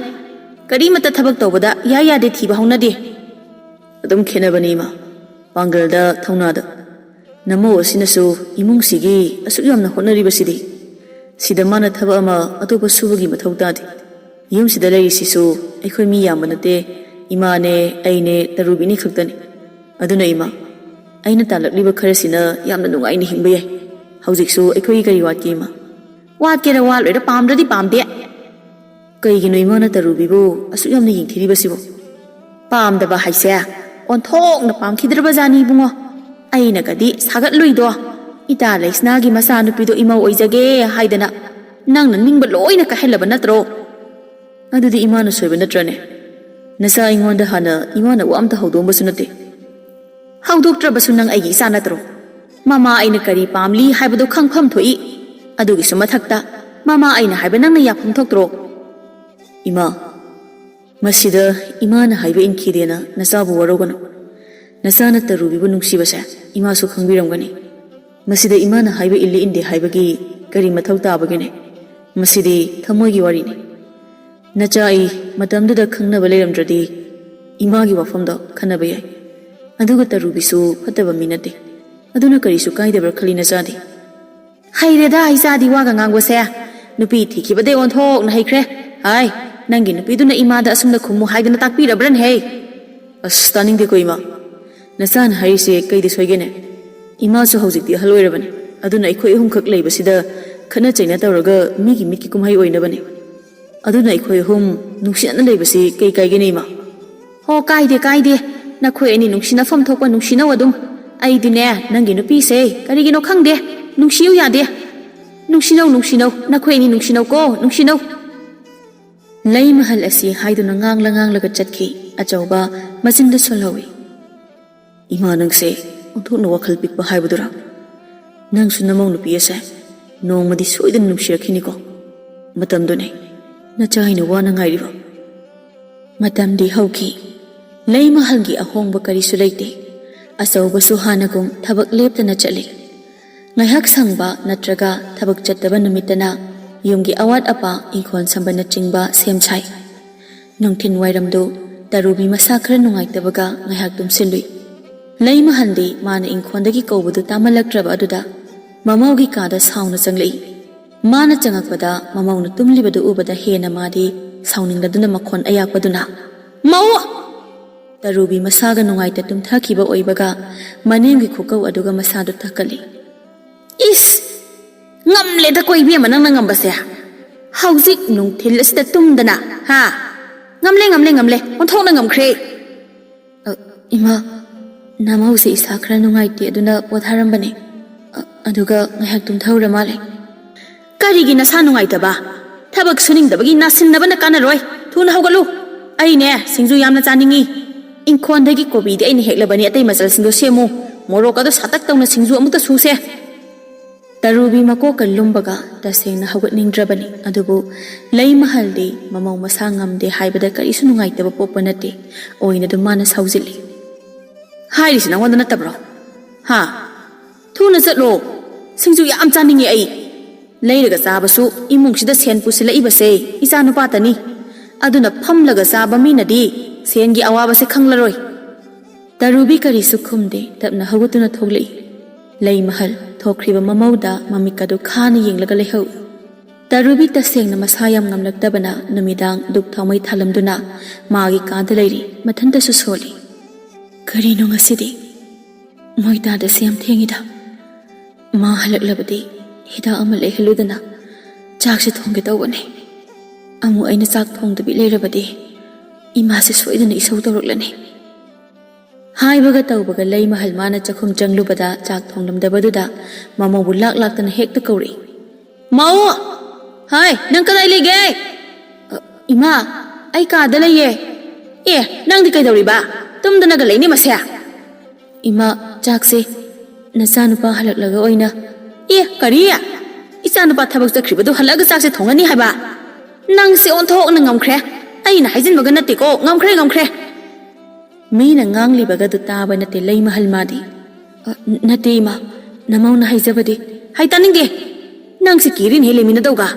ꯀꯔꯤꯃꯠꯇ ꯊꯕꯛ ꯇꯧꯕꯗ ꯌꯥꯗꯦ ꯊꯤꯕ ꯍꯧꯅꯗꯦ ꯑꯗꯨꯝ ꯈꯦꯠꯅꯕꯅꯤ ꯏꯃꯥ ꯄꯥꯡꯒꯜꯗ ꯊꯧꯅꯥꯗ ꯅꯃꯧ ꯑꯁꯤꯅꯁꯨ ꯏꯃꯨꯡꯁꯤꯒꯤ ꯑꯁꯨꯛ ꯌꯥꯝꯅ ꯍꯣꯠꯅꯔꯤꯕꯁꯤꯗꯤ ꯁꯤꯗ ꯃꯥꯅ ꯊꯕꯛ ꯑꯃ ꯑꯇꯣꯞꯄ ꯁꯨꯕꯒꯤ ꯃꯊꯧ ꯇꯥꯗꯦ ꯌꯨꯝꯁꯤꯗ ꯂꯩꯔꯤꯁꯤꯁꯨ ꯑꯩꯈꯣꯏ ꯃꯤ ꯌꯥꯝꯕ ꯅꯠꯇꯦ ꯏꯃꯥꯅꯦ ꯑꯩꯅꯦ ꯇꯔꯨꯕꯤꯅꯤ ꯈꯛꯇꯅꯤ ꯑꯗꯨꯅ ꯏꯃꯥ ꯑꯩꯅ ꯇꯥꯜꯂꯛꯂꯤꯕ ꯈꯔꯁꯤꯅ ꯌꯥꯝꯅ ꯅꯨꯡꯉꯥꯏꯅ ꯍꯤꯡꯕ ꯌꯥꯏ ꯍꯧꯖꯤꯛꯁꯨ ꯑꯩꯈꯣꯏꯒꯤ ꯀꯔꯤ ꯋꯥꯠꯀꯦ ꯏꯃꯥ ꯋꯥꯠꯀꯦꯔ ꯋꯥꯠꯂꯣꯏꯔ ꯄꯥꯝꯗ꯭ꯔꯗꯤ ꯄꯥꯝꯗꯦ ꯀꯩꯒꯤꯅꯣ ꯏꯃꯥꯅ ꯇꯔꯨꯕꯤꯕꯨ ꯑꯁꯨꯛ ꯌꯥꯝꯅ ꯌꯦꯡꯊꯤꯔꯤꯕꯁꯤꯕꯣ ꯄꯥꯝꯗꯕ ꯍꯥꯏꯁꯦ ꯑꯣꯟꯊꯣꯛꯅ ꯄꯥꯝꯈꯤꯗ꯭ꯔꯕꯖꯥꯠꯅꯤ ꯏꯕꯨꯡꯉꯣ ꯑꯩꯅꯒꯗꯤ ꯁꯥꯒꯠꯂꯨꯏꯗꯣ ꯏꯇꯥ ꯂꯩꯁꯅꯥꯒꯤ ꯃꯆꯥꯅꯨꯄꯤꯗꯣ ꯏꯃꯧ ꯑꯣꯏꯖꯒꯦ ꯍꯥꯏꯗꯅ ꯅꯪꯅ ꯅꯤꯡꯕ ꯂꯣꯏꯅ ꯀꯥꯏꯍꯜꯂꯕ ꯅꯠꯇ꯭ꯔꯣ ꯑꯗꯨꯗꯤ ꯏꯃꯥꯅ ꯁꯣꯏꯕ ꯅꯠꯇ꯭ꯔꯅꯦ ꯅꯆꯥ ꯑꯩꯉꯣꯟꯗ ꯍꯥꯟꯅ ꯏꯃꯥꯅ ꯋꯥ ꯑꯝꯇ ꯍꯧꯗꯣꯛꯑꯝꯕꯁꯨ ꯅꯠꯇꯦ ꯍꯧꯗꯣꯛꯇ꯭ꯔꯕꯁꯨ ꯅꯪ ꯑꯩꯒꯤ ꯏꯆꯥ ꯅꯠꯇ꯭ꯔꯣ ꯃꯃꯥ ꯑꯩꯅ ꯀꯔꯤ ꯄꯥꯝꯂꯤ ꯍꯥꯏꯕꯗꯣ ꯈꯪꯐꯝ ꯊꯣꯛꯏ ꯑꯗꯨꯒꯤꯁꯨ ꯃꯊꯛꯇ ꯃꯃꯥ ꯑꯩꯅ ꯍꯥꯏꯕ ꯅꯪꯅ ꯌꯥꯐꯝ ꯊꯣꯛꯇ꯭ꯔꯣ ꯏꯃꯥ ꯃꯁꯤꯗ ꯏꯃꯥꯅ ꯍꯥꯏꯕ ꯏꯟꯈꯤꯗꯦꯅ ꯅꯆꯥꯕꯨ ꯋꯥꯔꯧꯒꯅꯨ ꯅꯆꯥꯅ ꯇꯔꯨꯕꯤꯕꯨ ꯅꯨꯡꯁꯤꯕꯁꯦ ꯏꯃꯥꯁꯨ ꯈꯪꯕꯤꯔꯝꯒꯅꯤ ꯃꯁꯤꯗ ꯏꯃꯥꯅ ꯍꯥꯏꯕ ꯏꯜꯂꯤ ꯏꯟꯗꯦ ꯍꯥꯏꯕꯒꯤ ꯀꯔꯤ ꯃꯊꯧ ꯇꯥꯕꯒꯦꯅꯦ ꯃꯁꯤꯗꯤ ꯊꯃꯣꯏꯒꯤ ꯋꯥꯔꯤꯅꯤ ꯅꯆꯥ ꯑꯩ ꯃꯇꯝꯗꯨꯗ ꯈꯪꯅꯕ ꯂꯩꯔꯝꯗ꯭ꯔꯗꯤ ꯏꯃꯥꯒꯤ ꯋꯥꯐꯝꯗꯣ ꯈꯟꯅꯕ ꯌꯥꯏ ꯑꯗꯨꯒ ꯇꯔꯨꯕꯤꯁꯨ ꯐꯠꯇꯕ ꯃꯤ ꯅꯠꯇꯦ ꯑꯗꯨꯅ ꯀꯔꯤꯁꯨ ꯀꯥꯏꯗꯕ꯭ꯔꯥ ꯈꯜꯂꯤ ꯅꯆꯥꯗꯤ ꯍꯩꯔꯦꯗ ꯏꯆꯥꯗꯤ ꯋꯥꯒ ꯉꯥꯡꯕꯁꯦ ꯅꯨꯄꯤ ꯊꯤꯈꯤꯕꯗꯩ ꯑꯣꯟꯊꯣꯛꯅ ꯍꯩꯈ꯭ꯔꯦ ꯍꯥꯏ ꯅꯪꯒꯤ ꯅꯨꯄꯤꯗꯨꯅ ꯏꯃꯥꯗ ꯑꯁꯨꯝꯅ ꯈꯨꯝꯃꯨ ꯍꯥꯏꯗꯅ ꯇꯥꯛꯄꯤꯔꯕ꯭ꯔꯅꯦ ꯑꯁ ꯇꯥꯅꯤꯡꯗꯦꯀꯣ ꯏꯃꯥ ꯅꯆꯥꯅ ꯍꯥꯏꯔꯤꯁꯦ ꯀꯩꯗꯤ ꯁꯣꯏꯒꯦꯅꯦ ꯏꯃꯥꯁꯨ ꯍꯧꯖꯤꯛꯇꯤ ꯑꯍꯜ ꯑꯣꯏꯔꯕꯅꯤ ꯑꯗꯨꯅ ꯑꯩꯈꯣꯏ ꯑꯍꯨꯝꯈꯛ ꯂꯩꯕꯁꯤꯗ ꯈꯠꯅ ꯆꯩꯅ ꯇꯧꯔꯒ ꯃꯤꯒꯤ ꯃꯤꯠꯀꯤ ꯀꯨꯝꯍꯩ ꯑꯣꯏꯅꯕꯅꯤ ꯑꯗꯨꯅ ꯑꯩꯈꯣꯏ ꯑꯍꯨꯝ ꯅꯨꯡꯁꯤꯅꯅ ꯂꯩꯕꯁꯤ ꯀꯩ ꯀꯥꯏꯒꯦꯅꯦ ꯏꯃꯥ ꯍꯣ ꯀꯥꯏꯗꯦ ꯀꯥꯏꯗꯦ ꯅꯈꯣꯏ ꯑꯅꯤ ꯅꯨꯡꯁꯤꯅꯐꯝ ꯊꯣꯛꯄ ꯅꯨꯡꯁꯤꯅꯧ ꯑꯗꯨꯝ ꯑꯩꯗꯤꯅꯦ ꯅꯪꯒꯤ ꯅꯨꯄꯤꯁꯦ ꯀꯔꯤꯒꯤꯅꯣ ꯈꯪꯗꯦ ꯅꯨꯡꯁꯤꯌꯨ ꯌꯥꯗꯦ ꯅꯨꯡꯁꯤꯅꯧ ꯅꯨꯡꯁꯤꯅꯧ ꯅꯈꯣꯏ ꯑꯅꯤ ꯅꯨꯡꯁꯤꯅꯧꯀꯣ ꯅꯨꯡꯁꯤꯅꯧ ꯂꯩ ꯃꯍꯜ ꯑꯁꯤ ꯍꯥꯏꯗꯨꯅ ꯉꯥꯡꯂꯒ ꯆꯠꯈꯤ ꯑꯆꯧꯕ ꯃꯆꯤꯟꯗ ꯁꯣꯜꯍꯧꯏ ꯏꯃꯥ ꯅꯪꯁꯦ ꯑꯣꯟꯊꯣꯛꯅ ꯋꯥꯈꯜ ꯄꯤꯛꯄ ꯍꯥꯏꯕꯗꯨꯔꯥ ꯅꯪꯁꯨ ꯅꯃꯧ ꯅꯨꯄꯤ ꯑꯁꯦ ꯅꯣꯡꯃꯗꯤ ꯁꯣꯏꯗꯅ ꯅꯨꯡꯁꯤꯔꯛꯈꯤꯅꯤꯀꯣ ꯃꯇꯝꯗꯨꯅꯦ ꯅꯆꯥ ꯑꯩꯅ ꯋꯥꯅ ꯉꯥꯏꯔꯤꯕ ꯃꯇꯝꯗꯤ ꯍꯧꯈꯤ ꯂꯩ ꯃꯍꯜꯒꯤ ꯑꯍꯣꯡꯕ ꯀꯔꯤꯁꯨ ꯂꯩꯇꯦ ꯑꯆꯧꯕꯁꯨ ꯍꯥꯟꯅꯒꯨꯝ ꯊꯕꯛ ꯂꯦꯞꯇꯅ ꯆꯠꯂꯤ ꯉꯥꯏꯍꯥꯛ ꯁꯪꯕ ꯅꯠꯇ꯭ꯔꯒ ꯊꯕꯛ ꯆꯠꯇꯕ ꯅꯨꯃꯤꯠꯇꯅ ꯌꯨꯝꯒꯤ ꯑꯋꯥꯠ ꯑꯄꯥ ꯏꯪꯈꯣꯜ ꯁꯝꯕꯅꯆꯤꯡꯕ ꯁꯦꯝ ꯁꯥꯏ ꯅꯨꯡꯊꯤꯟ ꯋꯥꯏꯔꯝꯗꯨ ꯇꯔꯨꯕꯤ ꯃꯁꯥ ꯈꯔ ꯅꯨꯡꯉꯥꯏꯇꯕꯒ ꯉꯥꯏꯍꯥꯛ ꯇꯨꯝꯁꯤꯜꯂꯨꯏ ꯂꯩ ꯃꯍꯜꯗꯤ ꯃꯥꯅ ꯏꯪꯈꯣꯜꯗꯒꯤ ꯀꯧꯕꯗꯨ ꯇꯥꯃꯜꯂꯛꯇ꯭ꯔꯕ ꯑꯗꯨꯗ ꯃꯃꯧꯒꯤ ꯀꯥꯗ ꯁꯥꯎꯅ ꯆꯪꯂꯛꯏ ꯃꯥꯅ ꯆꯪꯉꯛꯄꯗ ꯃꯃꯧꯅ ꯇꯨꯝꯂꯤꯕꯗꯨ ꯎꯕꯗ ꯍꯦꯟꯅ ꯃꯥꯗꯤ ꯁꯥꯎꯅꯤꯡꯂꯗꯨꯅ ꯃꯈꯣꯟ ꯑꯌꯥꯛꯄꯗꯨꯅ ꯃꯧ ꯇꯔꯨꯕꯤ ꯃꯁꯥꯒ ꯅꯨꯡꯉꯥꯏꯇ ꯇꯨꯝꯊꯈꯤꯕ ꯑꯣꯏꯕꯒ ꯃꯅꯦꯝꯒꯤ ꯈꯨꯀꯧ ꯑꯗꯨꯒ ꯃꯁꯥꯗꯨ ꯊꯛꯀꯠꯂꯤ ꯏꯁ ꯉꯝꯂꯦꯗ ꯀꯣ ꯏꯕꯦꯝꯃ ꯅꯪꯅ ꯉꯝꯕꯁꯦ ꯍꯧꯖꯤꯛ ꯅꯨꯡꯊꯤꯜ ꯑꯁꯤꯗ ꯇꯨꯝꯗꯅ ꯍꯥ ꯉꯝꯂꯦ ꯑꯣꯟꯊꯣꯛꯅ ꯉꯝꯈ꯭ꯔꯦ ꯏꯃꯥ ꯅꯃꯧꯁꯦ ꯏꯁꯥ ꯈꯔ ꯅꯨꯡꯉꯥꯏꯇꯦ ꯑꯗꯨꯅ ꯄꯣꯊꯥꯔꯝꯕꯅꯦ ꯑꯗꯨꯒ ꯉꯥꯏꯍꯥꯛ ꯇꯨꯝꯊꯧꯔ ꯃꯥꯜꯂꯦ ꯀꯔꯤꯒꯤ ꯅꯁꯥ ꯅꯨꯡꯉꯥꯏꯇꯕ ꯊꯕꯛ ꯁꯨꯅꯤꯡꯗꯕꯒꯤ ꯅꯥꯁꯤꯟꯅꯕꯅ ꯀꯥꯟꯅꯔꯣꯏ ꯊꯨꯅ ꯍꯧꯒꯠꯂꯨ ꯑꯩꯅꯦ ꯁꯤꯡꯖꯨ ꯌꯥꯝꯅ ꯆꯥꯅꯤꯡꯉꯤ ꯏꯪꯈꯣꯜꯗꯒꯤ ꯀꯣꯕꯤꯗꯤ ꯑꯩꯅ ꯍꯦꯛꯂꯕꯅꯤ ꯑꯇꯩ ꯃꯆꯜꯁꯤꯡꯗꯣ ꯁꯦꯝꯃꯨ ꯃꯣꯔꯣꯛ ꯑꯗꯣ ꯁꯥꯇꯛ ꯇꯧꯅ ꯁꯤꯡꯖꯨ ꯑꯃꯨꯛꯇ ꯁꯨꯁꯦ ꯇꯔꯨꯕꯤ ꯃꯀꯣꯛꯀ ꯂꯨꯝꯕꯒ ꯇꯁꯦꯡꯅ ꯍꯧꯒꯠꯅꯤꯡꯗ꯭ꯔꯕꯅꯤ ꯑꯗꯨꯕꯨ ꯂꯩ ꯃꯍꯜꯗꯤ ꯃꯃꯧ ꯃꯁꯥ ꯉꯝꯗꯦ ꯍꯥꯏꯕꯗ ꯀꯔꯤꯁꯨ ꯅꯨꯡꯉꯥꯏꯇꯕ ꯄꯣꯛꯄ ꯅꯠꯇꯦ ꯑꯣꯏꯅꯗꯨꯝ ꯃꯥꯅ ꯁꯥꯎꯖꯤꯜꯂꯤ ꯍꯥꯏꯔꯤꯁꯤ ꯅꯪꯉꯣꯟꯗ ꯅꯠꯇꯕ꯭ꯔꯣ ꯍꯥ ꯊꯨꯅ ꯆꯠꯂꯣ ꯁꯤꯡꯖꯨ ꯌꯥꯝ ꯆꯥꯅꯤꯡꯉꯦ ꯑꯩ ꯂꯩꯔꯒ ꯆꯥꯕꯁꯨ ꯏꯃꯨꯡꯁꯤꯗ ꯁꯦꯟ ꯄꯨꯁꯤꯜꯂꯛꯏꯕꯁꯦ ꯏꯆꯥ ꯅꯨꯄꯥꯇꯅꯤ ꯑꯗꯨꯅ ꯐꯝꯂꯒ ꯆꯥꯕ ꯃꯤꯅꯗꯤ ꯁꯦꯟꯒꯤ ꯑꯋꯥꯕꯁꯦ ꯈꯪꯂꯔꯣꯏ ꯇꯔꯨꯕꯤ ꯀꯔꯤꯁꯨ ꯈꯨꯝꯗꯦ ꯇꯞꯅ ꯍꯧꯒꯠꯇꯨꯅ ꯊꯣꯛꯂꯛꯏ ꯂꯩ ꯃꯍꯜ ꯊꯣꯛꯈ꯭ꯔꯤꯕ ꯃꯃꯧꯗ ꯃꯃꯤꯠꯀꯗꯨ ꯈꯥꯅ ꯌꯦꯡꯂꯒ ꯂꯩꯍꯧꯏ ꯇꯔꯨꯕꯤ ꯇꯁꯦꯡꯅ ꯃꯁꯥ ꯌꯥꯝ ꯉꯝꯂꯛꯇꯕꯅ ꯅꯨꯃꯤꯗꯥꯡ ꯗꯨꯛ ꯊꯥꯎꯃꯩ ꯊꯥꯜꯂꯝꯗꯨꯅ ꯃꯥꯒꯤ ꯀꯥꯗ ꯂꯩꯔꯤ ꯃꯊꯟꯇꯁꯨ ꯁꯣꯜꯂꯤ ꯀꯔꯤꯅꯣ ꯉꯁꯤꯗꯤ ꯃꯣꯏ ꯇꯥꯗꯁꯦ ꯌꯥꯝ ꯊꯦꯡꯉꯤꯗ ꯃꯥ ꯍꯜꯂꯛꯂꯕꯗꯤ ꯍꯤꯗꯥꯛ ꯑꯃ ꯂꯩꯍꯜꯂꯨꯗꯅ ꯆꯥꯛꯁꯦ ꯊꯣꯡꯒꯦ ꯇꯧꯕꯅꯦ ꯑꯃꯨꯛ ꯑꯩꯅ ꯆꯥꯛ ꯊꯣꯡꯗꯕꯤ ꯂꯩꯔꯕꯗꯤ ꯏꯃꯥꯁꯦ ꯁꯣꯏꯗꯅ ꯏꯁꯧ ꯇꯧꯔꯛꯂꯅꯤ ꯍꯥꯏꯕꯒ ꯇꯧꯕꯒ ꯂꯩ ꯃꯍꯜ ꯃꯥꯅ ꯆꯥꯛꯈꯨꯝ ꯆꯪꯂꯨꯕꯗ ꯆꯥꯛ ꯊꯣꯡꯂꯝꯗꯕꯗꯨꯗ ꯃꯃꯧꯕꯨ ꯂꯥꯛꯇꯅ ꯍꯦꯛꯇ ꯀꯧꯔꯛꯏ ꯃꯧ ꯍꯥꯏ ꯅꯪ ꯀꯗꯥꯏ ꯂꯩꯒꯦ ꯏꯃꯥ ꯑꯩ ꯀꯥꯗ ꯂꯩꯌꯦ ꯑꯦ ꯅꯪꯗꯤ ꯀꯩꯗꯧꯔꯤꯕ ꯇꯨꯝꯗꯅꯒ ꯂꯩꯅꯤ ꯃꯁꯦ ꯏꯃꯥ ꯆꯥꯛꯁꯦ ꯅꯆꯥꯅꯨꯄꯥ ꯍꯜꯂꯛꯂꯒ ꯑꯣꯏꯅ ꯀꯔꯤ ꯏꯆꯥꯅꯨꯄꯥ ꯊꯕꯛ ꯆꯠꯈ꯭ꯔꯤꯕꯗꯨ ꯍꯜꯂꯛꯑꯒ ꯆꯥꯛꯁꯦ ꯊꯣꯡꯉꯅꯤ ꯍꯥꯏꯕ ꯅꯪꯁꯦ ꯑꯣꯟꯊꯣꯛꯅ ꯉꯝꯈ꯭ꯔꯦ ꯑꯩꯅ ꯍꯥꯏꯖꯤꯟꯕꯒ ꯅꯠꯇꯦꯀꯣ ꯉꯝꯈ꯭ꯔꯦ ꯃꯤꯅ ꯉꯥꯡꯂꯤꯕꯒꯗꯨ ꯇꯥꯕ ꯅꯠꯇꯦ ꯂꯩꯃꯍꯜ ꯃꯥꯗꯤ ꯅꯠꯇꯦ ꯏꯃꯥ ꯅꯃꯧꯅ ꯍꯥꯏꯖꯕꯗꯤ ꯇꯥꯅꯤꯡꯗꯦ ꯅꯪꯁꯦ ꯀꯤꯔꯤꯅꯦ ꯂꯩꯃꯤꯟꯅꯗꯧꯒ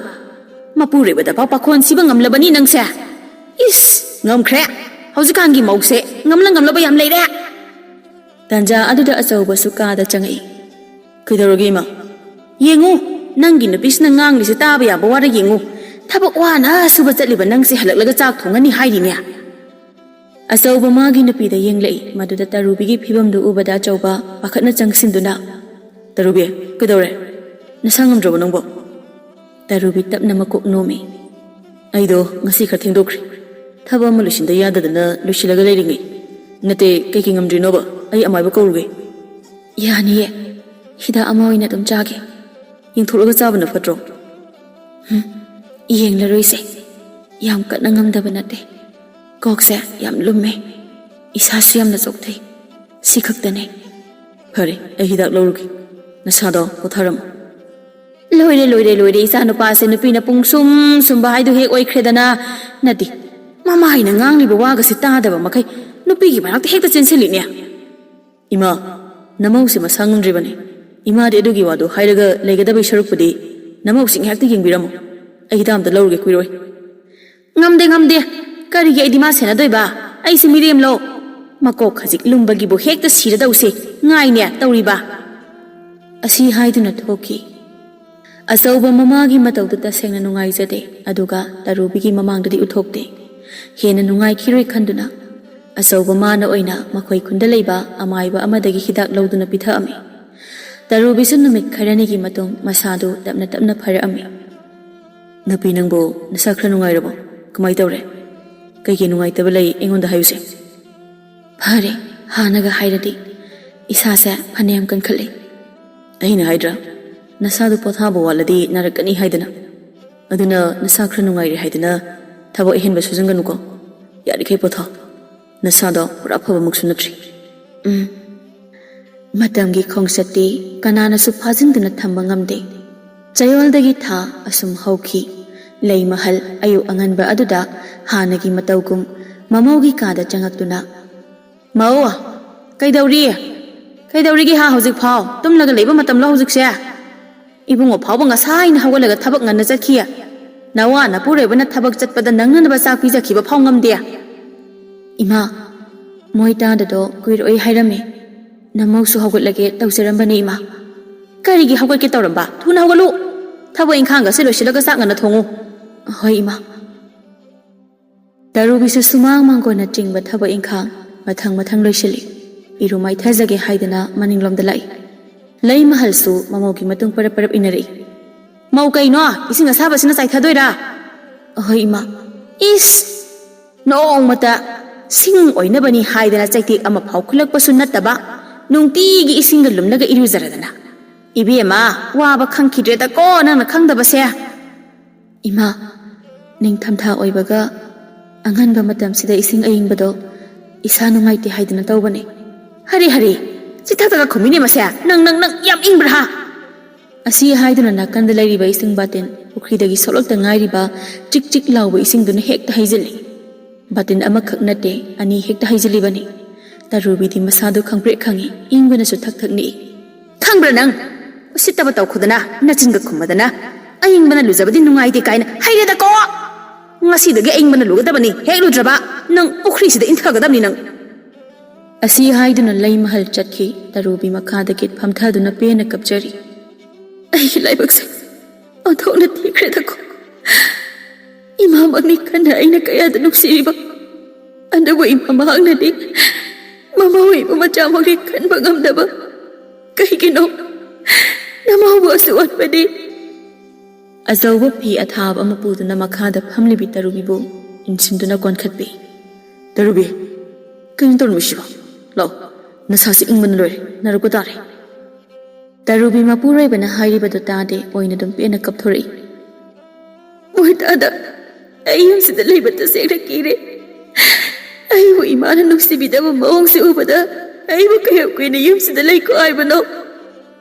ꯃꯄꯨꯔꯣꯏꯕꯗ ꯄꯥꯎ ꯄꯥꯈꯣꯟ ꯁꯤꯕ ꯉꯝꯂꯕꯅꯤ ꯅꯪꯁꯦ ꯏꯁ ꯉꯝꯈ꯭ꯔꯦ ꯍꯧꯖꯤꯛꯀꯥꯟꯒꯤ ꯃꯧꯁꯦ ꯉꯝꯂꯕ ꯌꯥꯝ ꯂꯩꯔꯦ ꯇꯟꯖꯥ ꯑꯗꯨꯗ ꯑꯆꯧꯕꯁꯨ ꯀꯥꯗ ꯆꯪꯉꯛꯏ ꯀꯩꯗꯧꯔꯒꯦ ꯏꯃꯥ ꯌꯦꯡꯉꯨ ꯅꯪꯒꯤ ꯅꯨꯄꯤꯁꯤꯅ ꯉꯥꯡꯂꯤꯁꯦ ꯇꯥꯕ ꯌꯥꯕ ꯋꯥꯔ ꯌꯦꯡꯉꯨ ꯊꯕꯛ ꯋꯥꯅ ꯁꯨꯕ ꯆꯠꯂꯤꯕ ꯅꯪꯁꯦ ꯍꯜꯂꯛꯂꯒ ꯆꯥꯛ ꯊꯣꯡꯉꯅꯤ ꯍꯥꯏꯔꯤꯅꯦ ꯑꯆꯧꯕ ꯃꯥꯒꯤ ꯅꯨꯄꯤꯗ ꯌꯦꯡꯂꯛꯏ ꯃꯗꯨꯗ ꯇꯔꯨꯕꯤꯒꯤ ꯐꯤꯕꯝꯗꯨ ꯎꯕꯗ ꯑꯆꯧꯕ ꯄꯥꯈꯠꯅ ꯆꯪꯁꯤꯟꯗꯨꯅ ꯇꯔꯨꯕꯤ ꯀꯩꯗꯧꯔꯦ ꯅꯁꯥ ꯉꯝꯗ꯭ꯔꯕ ꯅꯪꯕꯣ ꯇꯔꯨꯕꯤ ꯇꯞꯅ ꯃꯀꯣꯛ ꯅꯣꯝꯃꯤ ꯑꯩꯗꯣ ꯉꯁꯤ ꯈꯔ ꯊꯦꯡꯗꯣꯛꯈ꯭ꯔꯦ ꯊꯕꯛ ꯑꯃ ꯂꯣꯏꯁꯤꯟꯗ ꯌꯥꯗꯗꯅ ꯂꯣꯏꯁꯤꯜꯂꯒ ꯂꯩꯔꯤꯉꯩ ꯅꯠꯇꯦ ꯀꯩꯀꯩ ꯉꯝꯗ꯭ꯔꯤꯅꯣꯕ ꯑꯩ ꯑꯃꯥꯏꯕ ꯀꯧꯔꯨꯒꯦ ꯌꯥꯅꯤꯌꯦ ꯍꯤꯗꯥꯛ ꯑꯃ ꯑꯣꯏꯅ ꯑꯗꯨꯝ ꯆꯥꯒꯦ ꯌꯦꯡꯊꯣꯛꯂꯒ ꯆꯥꯕꯅ ꯐꯠꯇ꯭ꯔꯣ ꯌꯦꯡꯂꯔꯣꯏꯁꯦ ꯌꯥꯝ ꯀꯟꯅ ꯉꯝꯗꯕ ꯅꯠꯇꯦ ꯀꯣꯛꯁꯦ ꯌꯥꯝ ꯂꯨꯝꯃꯦ ꯏꯁꯥꯁꯨ ꯌꯥꯝꯅ ꯆꯣꯛꯊꯩ ꯁꯤ ꯈꯛꯇꯅꯦ ꯐꯔꯦ ꯑꯩ ꯍꯤꯗꯥꯛ ꯂꯧꯔꯨꯒꯦ ꯅꯁꯥꯗꯣ ꯄꯣꯊꯥꯔꯝꯃꯣ ꯂꯣꯏꯔꯦ ꯏꯆꯥ ꯅꯨꯄꯥꯁꯦ ꯅꯨꯄꯤꯅ ꯄꯨꯡ ꯁꯨꯝꯕ ꯍꯥꯏꯗꯨ ꯍꯦꯛ ꯑꯣꯏꯈ꯭ꯔꯦꯗꯅ ꯅꯠꯇꯦ ꯃꯃꯥꯏꯅ ꯉꯥꯡꯂꯤꯕ ꯋꯥꯒꯁꯤ ꯇꯥꯗꯕ ꯃꯈꯩ ꯅꯨꯄꯤꯒꯤ ꯃꯅꯥꯛꯇ ꯍꯦꯛꯇ ꯆꯦꯟꯁꯤꯜꯂꯤꯅꯦ ꯏꯃꯥ ꯅꯃꯧꯁꯦ ꯃꯁꯥ ꯉꯝꯗ꯭ꯔꯤꯕꯅꯤ ꯏꯃꯥꯗꯤ ꯑꯗꯨꯒꯤ ꯋꯥꯗꯣ ꯍꯥꯏꯔꯒ ꯂꯩꯒꯗꯕꯩ ꯁꯔꯨꯛꯄꯨꯗꯤ ꯅꯃꯧꯁꯤ ꯉꯥꯏꯍꯥꯛꯇ ꯌꯦꯡꯕꯤꯔꯝꯃꯣ ꯑꯩ ꯍꯤꯗꯥꯛ ꯑꯝꯇ ꯂꯧꯔꯨꯒꯦ ꯀꯨꯏꯔꯣꯏ ꯉꯝꯗꯦ ꯀꯔꯤꯒꯤ ꯑꯩꯗꯤ ꯃꯥ ꯁꯦꯟꯅꯗꯣꯏꯕ ꯑꯩꯁꯦ ꯃꯤꯔꯦꯝꯂꯣ ꯃꯀꯣꯛ ꯈꯖꯤꯛ ꯂꯨꯝꯕꯒꯤꯕꯨ ꯍꯦꯛꯇ ꯁꯤꯔꯗꯧꯁꯦ ꯉꯥꯏꯅꯦ ꯇꯧꯔꯤꯕ ꯑꯁꯤ ꯍꯥꯏꯗꯨꯅ ꯊꯣꯛꯈꯤ ꯑꯆꯧꯕ ꯃꯃꯥꯒꯤ ꯃꯇꯧꯗꯨ ꯇꯁꯦꯡꯅ ꯅꯨꯡꯉꯥꯏꯖꯗꯦ ꯑꯗꯨꯒ ꯇꯔꯨꯕꯤꯒꯤ ꯃꯃꯥꯡꯗꯗꯤ ꯎꯠꯊꯣꯛꯇꯦ ꯍꯦꯟꯅ ꯅꯨꯡꯉꯥꯏꯈꯤꯔꯣꯏ ꯈꯟꯗꯨꯅ ꯑꯆꯧꯕ ꯃꯥꯅ ꯑꯣꯏꯅ ꯃꯈꯣꯏ ꯈꯨꯟꯗ ꯂꯩꯕ ꯑꯃꯥꯏꯕ ꯑꯃꯗꯒꯤ ꯍꯤꯗꯥꯛ ꯂꯧꯗꯨꯅ ꯄꯤꯊꯛꯑꯝꯃꯤ ꯇꯔꯨꯕꯤꯁꯨ ꯅꯨꯃꯤꯠ ꯈꯔꯅꯤꯒꯤ ꯃꯇꯨꯡ ꯃꯁꯥꯗꯨ ꯇꯞꯅ ꯐꯔꯛꯑꯝꯃꯤ ꯅꯨꯄꯤ ꯅꯪꯕꯨ ꯅꯁꯥ ꯈꯔ ꯅꯨꯡꯉꯥꯏꯔꯕꯣ ꯀꯃꯥꯏ ꯇꯧꯔꯦ ꯀꯩꯀꯩ ꯅꯨꯡꯉꯥꯏꯇꯕ ꯂꯩ ꯑꯩꯉꯣꯟꯗ ꯍꯥꯏꯌꯨꯁꯦ ꯐꯔꯦ ꯍꯥꯟꯅꯒ ꯍꯥꯏꯔꯗꯤ ꯏꯁꯥꯁꯦ ꯐꯅꯌꯥꯝ ꯀꯟꯈꯠꯂꯦ ꯑꯩꯅ ꯍꯥꯏꯗ꯭ꯔꯥ ꯅꯁꯥꯗꯨ ꯄꯣꯊꯥꯕ ꯋꯥꯠꯂꯗꯤ ꯅꯥꯔꯛꯀꯅꯤ ꯍꯥꯏꯗꯅ ꯑꯗꯨꯅ ꯅꯁꯥ ꯈꯔ ꯅꯨꯡꯉꯥꯏꯔꯦ ꯍꯥꯏꯗꯅ ꯊꯕꯛ ꯑꯍꯦꯟꯕ ꯁꯨꯖꯟꯒꯅꯨꯀꯣ ꯌꯥꯔꯤꯈꯩ ꯄꯣꯊꯥ ꯅꯁꯥꯗꯣ ꯄꯨꯔꯥ ꯐꯕꯃꯛꯁꯨ ꯅꯠꯇ꯭ꯔꯤ ꯃꯇꯝꯒꯤ ꯈꯣꯡꯆꯠꯇꯤ ꯀꯅꯥꯅꯁꯨ ꯐꯥꯖꯤꯟꯗꯨꯅ ꯊꯝꯕ ꯉꯝꯗꯦ ꯆꯌꯣꯜꯗꯒꯤ ꯊꯥ ꯑꯁꯨꯝ ꯍꯧꯈꯤ ꯂꯩꯃꯍꯜ ꯑꯌꯨꯛ ꯑꯉꯟꯕ ꯑꯗꯨꯗ ꯍꯥꯟꯅꯒꯤ ꯃꯇꯧꯒꯨꯝ ꯃꯃꯧꯒꯤ ꯀꯥꯗ ꯆꯪꯉꯛꯇꯨꯅ ꯃꯧ ꯀꯩꯗꯧꯔꯤꯒꯦ ꯍꯧꯖꯤꯛ ꯐꯥꯎ ꯇꯨꯝꯂꯒ ꯂꯩꯕ ꯃꯇꯝꯂꯣ ꯍꯧꯖꯤꯛꯁꯦ ꯏꯕꯨꯡꯉꯣ ꯐꯥꯎꯕ ꯉꯁꯥꯏꯅ ꯍꯧꯒꯠꯂꯒ ꯊꯕꯛ ꯉꯟꯅ ꯆꯠꯈꯤꯌꯦ ꯅꯋꯥ ꯅꯄꯨꯔꯣꯏꯕꯅ ꯊꯕꯛ ꯆꯠꯄꯗ ꯅꯪꯅꯅꯕ ꯆꯥꯛ ꯄꯤꯖꯈꯤꯕ ꯐꯥꯎ ꯉꯝꯗꯦ ꯏꯃꯥ ꯃꯣꯏ ꯇꯥꯗꯗꯣ ꯀꯨꯏꯔꯣꯏ ꯍꯥꯏꯔꯝꯃꯦ ꯅꯃꯧꯁꯨ ꯍꯧꯒꯠꯂꯒꯦ ꯇꯧꯖꯔꯝꯕꯅꯤ ꯏꯃꯥ ꯀꯔꯤꯒꯤ ꯍꯧꯒꯠꯀꯦ ꯇꯧꯔꯝꯕ ꯊꯨꯅ ꯍꯧꯒꯠꯂꯨ ꯊꯕꯛ ꯏꯪꯈꯥꯡꯒꯁꯦ ꯂꯣꯏꯁꯤꯜꯂꯒ ꯆꯥꯛ ꯉꯟꯅ ꯊꯣꯡꯉꯨ ꯍꯣꯏ ꯏꯃꯥ ꯇꯔꯨꯕꯤꯁꯨ ꯁꯨꯃꯥꯡ ꯃꯥꯡꯒꯣꯟꯅ ꯆꯤꯡꯕ ꯊꯕꯛ ꯏꯪꯈꯥꯡ ꯃꯊꯪ ꯂꯣꯏꯁꯤꯜꯂꯤ ꯏꯔꯨ ꯃꯥꯏꯊꯖꯒꯦ ꯍꯥꯏꯗꯅ ꯃꯅꯤꯡꯂꯣꯝꯗ ꯂꯥꯛꯏ ꯂꯩꯃꯍꯜꯁꯨ ꯃꯃꯧꯒꯤ ꯃꯇꯨꯡ ꯄꯔꯞ ꯏꯟꯅꯔꯛꯏ ꯃꯧ ꯀꯩꯅꯣ ꯏꯁꯤꯡ ꯑꯁꯥꯕꯁꯤꯅ ꯆꯥꯏꯊꯗꯣꯏꯔꯥ ꯑꯍꯣꯏ ꯏꯃꯥ ꯏꯁ ꯅꯣꯡꯃꯇ ꯁꯤꯡ ꯑꯣꯏꯅꯕꯅꯤ ꯍꯥꯏꯗꯅ ꯆꯩꯇꯦꯛ ꯑꯃ ꯐꯥꯎ ꯈꯨꯜꯂꯛꯄꯁꯨ ꯅꯠꯇꯕ ꯅꯨꯡꯇꯤꯒꯤ ꯏꯁꯤꯡꯒ ꯂꯨꯝꯂꯒ ꯏꯔꯨꯖꯔꯗꯅ ꯏꯕꯦꯝꯃ ꯋꯥꯕ ꯈꯪꯈꯤꯗ꯭ꯔꯦꯗꯀꯣ ꯅꯪꯅ ꯈꯪꯗꯕꯁꯦ ꯏꯃꯥ ꯅꯤꯡꯊꯝꯊꯥ ꯑꯣꯏꯕꯒ ꯑꯉꯟꯕ ꯃꯇꯝꯁꯤꯗ ꯏꯁꯤꯡ ꯑꯏꯪꯕꯗꯣ ꯏꯁꯥ ꯅꯨꯡꯉꯥꯏꯇꯦ ꯍꯥꯏꯗꯅ ꯇꯧꯕꯅꯦ ꯍꯔꯤ ꯆꯤꯊꯛꯇꯒ ꯈꯨꯝꯃꯤꯅꯦ ꯃꯁꯦ ꯅꯪ ꯌꯥꯝ ꯏꯪꯕ꯭ꯔꯥ ꯑꯁꯤ ꯍꯥꯏꯗꯨꯅ ꯅꯥꯀꯟꯗ ꯂꯩꯔꯤꯕ ꯏꯁꯤꯡ ꯕꯥꯇꯤꯟ ꯄꯨꯈ꯭ꯔꯤꯗꯒꯤ ꯁꯣꯛꯂꯛꯇ ꯉꯥꯏꯔꯤꯕ ꯆꯤꯛ ꯂꯥꯎꯕ ꯏꯁꯤꯡꯗꯨꯅ ꯍꯦꯛꯇ ꯍꯩꯖꯤꯜꯂꯤ ꯕꯥꯇꯤꯟ ꯑꯃꯈꯛ ꯅꯠꯇꯦ ꯑꯅꯤ ꯍꯦꯛꯇ ꯍꯩꯖꯤꯜꯂꯤꯕꯅꯤ ꯇꯔꯨꯕꯤꯗꯤ ꯃꯁꯥꯗꯨ ꯈꯪꯄ꯭ꯔꯦꯛ ꯈꯪꯉꯤ ꯏꯪꯕꯅꯁꯨ ꯊꯛ ꯅꯤꯛꯏ ꯈꯪꯕ꯭ꯔꯥ ꯅꯪ ꯎꯁꯤꯠꯇꯕ ꯇꯧꯈꯨꯗꯅ ꯅꯆꯤꯟꯒ ꯈꯨꯝꯃꯗꯅ ꯑꯏꯪꯕꯅ ꯂꯨꯖꯕꯗꯤ ꯅꯨꯡꯉꯥꯏꯇꯦ ꯀꯥꯏꯅ ꯍꯩꯔꯦꯗꯀꯣ ꯉꯁꯤꯗꯒꯤ ꯑꯏꯪꯕꯅ ꯂꯨꯒꯗꯕꯅꯤ ꯍꯦꯛ ꯂꯨꯗ꯭ꯔꯕ ꯅꯪ ꯄꯨꯈ꯭ꯔꯤꯁꯤꯗ ꯏꯟꯊꯒꯗꯕꯅꯤ ꯅꯪ ꯑꯁꯤ ꯍꯥꯏꯗꯨꯅ ꯂꯩꯃꯍꯜ ꯆꯠꯈꯤ ꯇꯔꯨꯕꯤ ꯃꯈꯥꯗ ꯀꯤꯠ ꯐꯝꯊꯗꯨꯅ ꯄꯦꯟꯅ ꯀꯞꯆꯔꯤ ꯑꯩꯒꯤ ꯂꯥꯏꯕꯛꯁꯦ ꯑꯣꯟꯊꯣꯛꯅ ꯊꯤꯈ꯭ꯔꯦꯗꯀꯣ ꯏꯃꯥꯃꯛꯅꯤ ꯀꯟꯅ ꯑꯩꯅ ꯀꯌꯥꯗ ꯅꯨꯡꯁꯤꯔꯤꯕ ꯑꯗꯨꯕꯨ ꯏꯃꯥ ꯃꯍꯥꯛꯅꯗꯤ ꯃꯃꯧꯏꯕꯨ ꯃꯆꯥꯃꯛꯅꯤ ꯈꯟꯕ ꯉꯝꯗꯕ ꯀꯩꯒꯤꯅꯣ ꯅꯃꯧꯕꯨ ꯑꯁꯨꯛ ꯑꯆꯧꯕ ꯐꯤ ꯑꯊꯥꯕ ꯑꯃ ꯄꯨꯗꯨꯅ ꯃꯈꯥꯗ ꯐꯝꯂꯤꯕꯤ ꯇꯔꯨꯕꯤꯕꯨ ꯏꯟꯁꯤꯟꯗꯨꯅ ꯀꯣꯟꯈꯠꯄꯤ ꯇꯔꯨꯕꯤ ꯀꯩꯅꯣ ꯇꯧꯔꯝꯃꯤꯁꯤꯕꯣ ꯂꯥꯛꯑꯣ ꯅꯁꯥꯁꯤ ꯏꯪꯕꯅ ꯂꯣꯏꯔꯦ ꯅꯔꯛꯄ ꯇꯥꯔꯦ ꯇꯔꯨꯕꯤ ꯃꯄꯨꯔꯣꯏꯕꯅ ꯍꯥꯏꯔꯤꯕꯗꯨ ꯇꯥꯗꯦ ꯑꯣꯏꯅ ꯑꯗꯨꯝ ꯄꯦꯟꯅ ꯀꯞꯊꯣꯔꯛꯏ ꯃꯣꯏꯇꯥꯗ ꯑꯩ ꯌꯨꯝꯁꯤꯗ ꯂꯩꯕ ꯇꯁꯦꯡꯅ ꯀꯤꯔꯦ ꯑꯩꯕꯨ ꯏꯃꯥꯅ ꯅꯨꯡꯁꯤꯕꯤꯗꯕ ꯃꯑꯣꯡꯁꯤ ꯎꯕꯗ ꯑꯩꯕꯨ ꯀꯌꯥꯝ ꯀꯨꯏꯅ ꯌꯨꯝꯁꯤꯗ ꯂꯩꯀꯣ ꯍꯥꯏꯕꯅꯣ